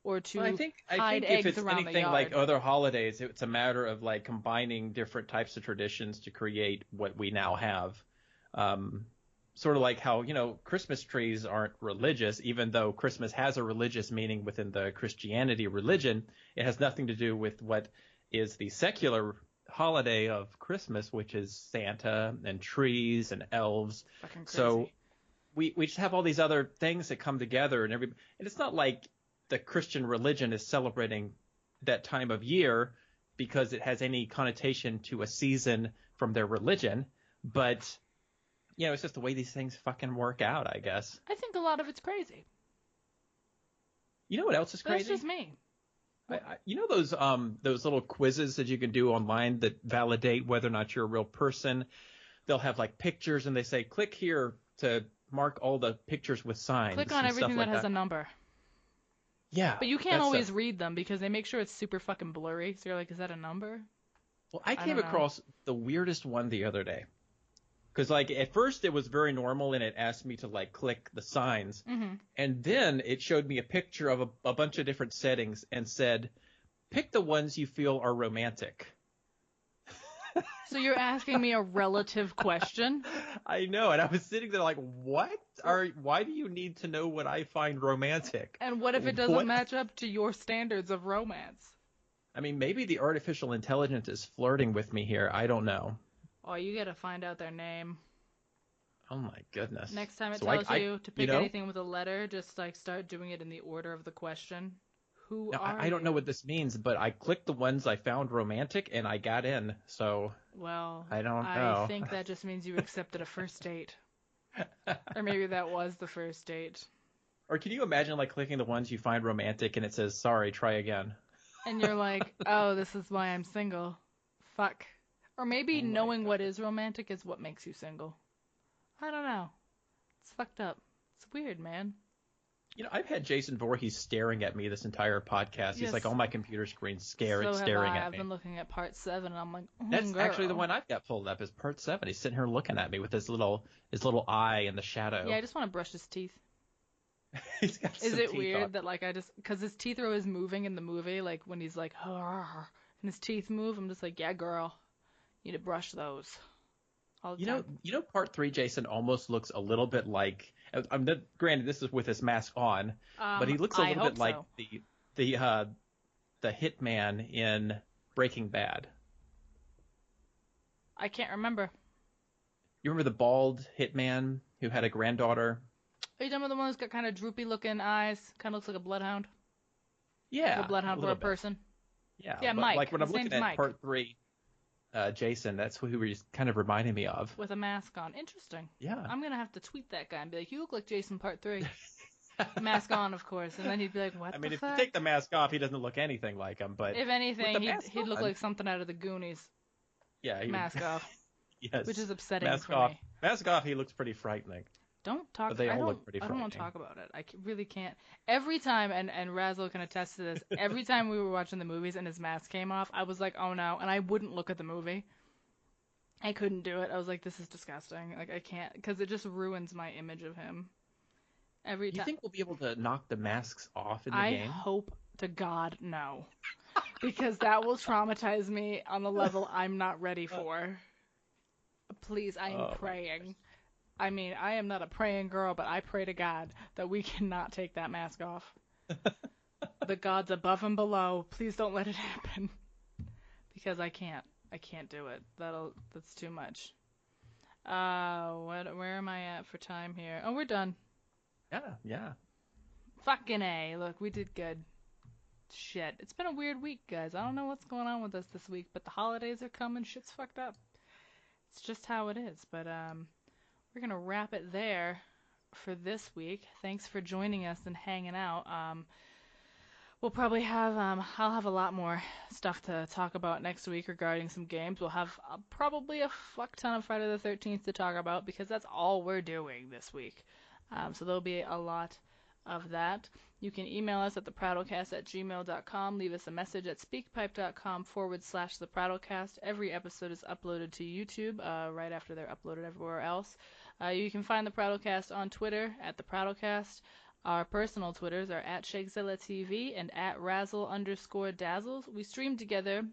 Or
well, I
to
think I
hide
think if
eggs
it's
around the
anything like
yard?
other holidays, it's a matter of like combining different types of traditions to create what we now have. Um, Sort of like how Christmas trees aren't religious, even though Christmas has a religious meaning within the Christianity religion. It has nothing to do with what is the secular holiday of Christmas, which is Santa and trees and elves.
Fucking
So
crazy.
we just have all these other things that come together, and it's not like the Christian religion is celebrating that time of year because it has any connotation to a season from their religion, but it's just the way these things fucking work out, I guess.
I think a lot of it's crazy.
You know what else is
But that's
crazy?
just me.
You know those little quizzes that you can do online that validate whether or not you're a real person? They'll have like pictures and they say click here to mark all the pictures with
Click
signs
on
and stuff
everything that
like
has
that.
a number.
Yeah,
But you can't
that's
always read them because they make sure it's super fucking blurry. So you're like, is that a number?
well, I
I
came
don't know.
across the weirdest one the other day. Because like at first it was very normal and it asked me to like click the signs,
Mm-hmm.
and then it showed me a picture of a bunch of different settings and said, pick the ones you feel are romantic.
So you're asking me a relative question?
I know, and I was sitting there like, what? Why do you need to know what I find romantic?
And what if it doesn't
What?
match up to your standards of romance?
I mean, maybe the artificial intelligence is flirting with me here. I don't know.
Oh, you gotta find out their name.
Oh my goodness.
Next time it
So
tells you to pick
know,
anything with a letter, just like start doing it in the order of the question. Who
now,
are
I don't know
you?
what this means, but I clicked the ones I found romantic and I got in. So
Well,
I don't
I
know.
think that just means you accepted a first date. Or maybe that was the first date.
Or can you imagine like clicking the ones you find romantic and it says, sorry, try again?
And you're like, oh, this is why I'm single. Fuck. Or maybe
Oh my
knowing what
God.
is romantic is what makes you single. I don't know. It's fucked up. It's weird, man.
I've had Jason Voorhees staring at me this entire podcast. He's
Yes.
like on my computer screen
So have
staring
I.
at
I've
me.
been looking at part 7 and I'm like,
That's
girl.
actually the one I've got pulled up is part 7. He's sitting here looking at me with his little eye in the shadow.
Yeah, I just want to brush his teeth.
He's got
Is
some
it
teeth
weird
on.
that like because his teeth are always moving in the movie, like when he's like, and his teeth move, I'm just like, yeah, girl, you need to brush those all the time.
Part 3, Jason almost looks a little bit like. Granted, this is with his mask on, but he looks a
I
little
hope
bit like
so.
the hitman in Breaking Bad.
I can't remember.
You remember the bald hitman who had a granddaughter?
Are you talking about the one who's got kind of droopy looking eyes? Kind of looks like a bloodhound.
Yeah,
Or a bloodhound for
little
a
bit.
person.
Yeah,
Yeah,
but
Mike.
like when I'm
His
looking
name's
at
Mike.
part 3, Jason, that's who he's kind of reminding me of.
With a mask on. Interesting.
Yeah.
I'm going to have to tweet that guy and be like, you look like Jason part 3. Mask on, of course. And then he'd be like, what
I mean,
the
if
fuck?
you take the mask off, he doesn't look anything like him. But
If
with
anything,
the mask
he'd look
on,
like something out of the Goonies.
yeah,
Mask off.
Yes.
Which is upsetting
Mask
for
off.
me.
Mask off. He looks pretty frightening.
Don't talk.
But they
I
all
don't.
look pretty
I don't want to
frightening.
talk about it. Really can't. Every time, and Razzle can attest to this. Every time we were watching the movies and his mask came off, I was like, oh no, and I wouldn't look at the movie. I couldn't do it. I was like, this is disgusting. Like, I can't, because it just ruins my image of him. Every
You
time.
think we'll be able to knock the masks off in the
I
game?
hope to God no. Because that will traumatize me on a level I'm not ready for. Please, I am
Oh my
praying. I mean, I am not a praying girl, but I pray to God that we cannot take that mask off. The gods above and below, please don't let it happen. Because I can't. I can't do it. That's too much. Where am I at for time here? Oh, we're done.
Yeah.
Fucking A. Look, we did good. Shit. It's been a weird week, guys. I don't know what's going on with us this week, but the holidays are coming. Shit's fucked up. It's just how it is. But we're gonna wrap it there for this week. Thanks for joining us and hanging out. We'll probably have I'll have a lot more stuff to talk about next week regarding some games. We'll have probably a fuck ton of Friday the 13th to talk about because that's all we're doing this week. So there'll be a lot of that. You can email us at theprattlecast@gmail.com. Leave us a message at speakpipe.com/theprattlecast. Every episode is uploaded to YouTube right after they're uploaded everywhere else. You can find the Prattlecast on Twitter at theprattlecast. Our personal Twitters are at ShakezillaTV and at Razzle_Dazzles. We stream together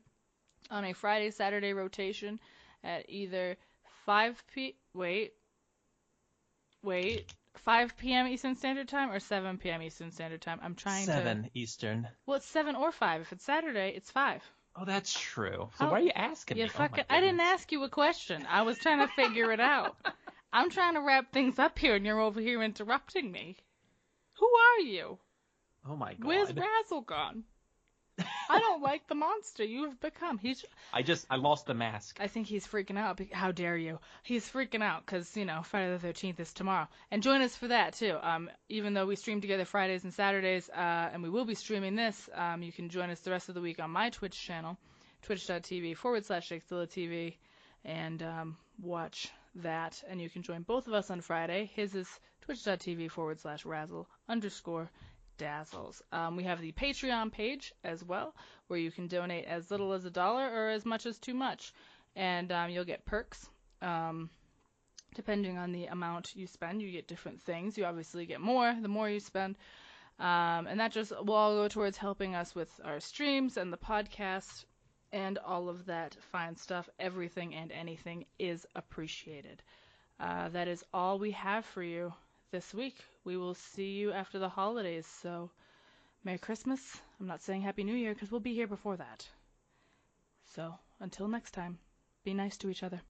on a Friday-Saturday rotation at either 5 p.m. Eastern Standard Time or 7 p.m. Eastern Standard Time. I'm trying
7 Eastern.
Well, it's 7 or 5. If it's Saturday, it's 5.
Oh, that's true. So why are you asking me? Oh my
I didn't
goodness.
ask you a question. I was trying to figure it out. I'm trying to wrap things up here, and you're over here interrupting me. Who are you?
Oh my god.
Where's Razzle gone? I don't like the monster you've become.
I lost the mask.
I think he's freaking out. How dare you? He's freaking out because, Friday the 13th is tomorrow. And join us for that, too. Even though we stream together Fridays and Saturdays, and we will be streaming this, you can join us the rest of the week on my Twitch channel, twitch.tv/ShakezillaTV, and watch that. And you can join both of us on Friday. His is twitch.tv/Razzle_Dazzles. We have the Patreon page as well, where you can donate as little as $1 or as much as too much. And you'll get perks. Depending on the amount you spend, you get different things. You obviously get more the more you spend. And that just will all go towards helping us with our streams and the podcast and all of that fine stuff. Everything and anything is appreciated. That is all we have for you this week. We will see you after the holidays, so Merry Christmas. I'm not saying Happy New Year because we'll be here before that. So until next time, be nice to each other.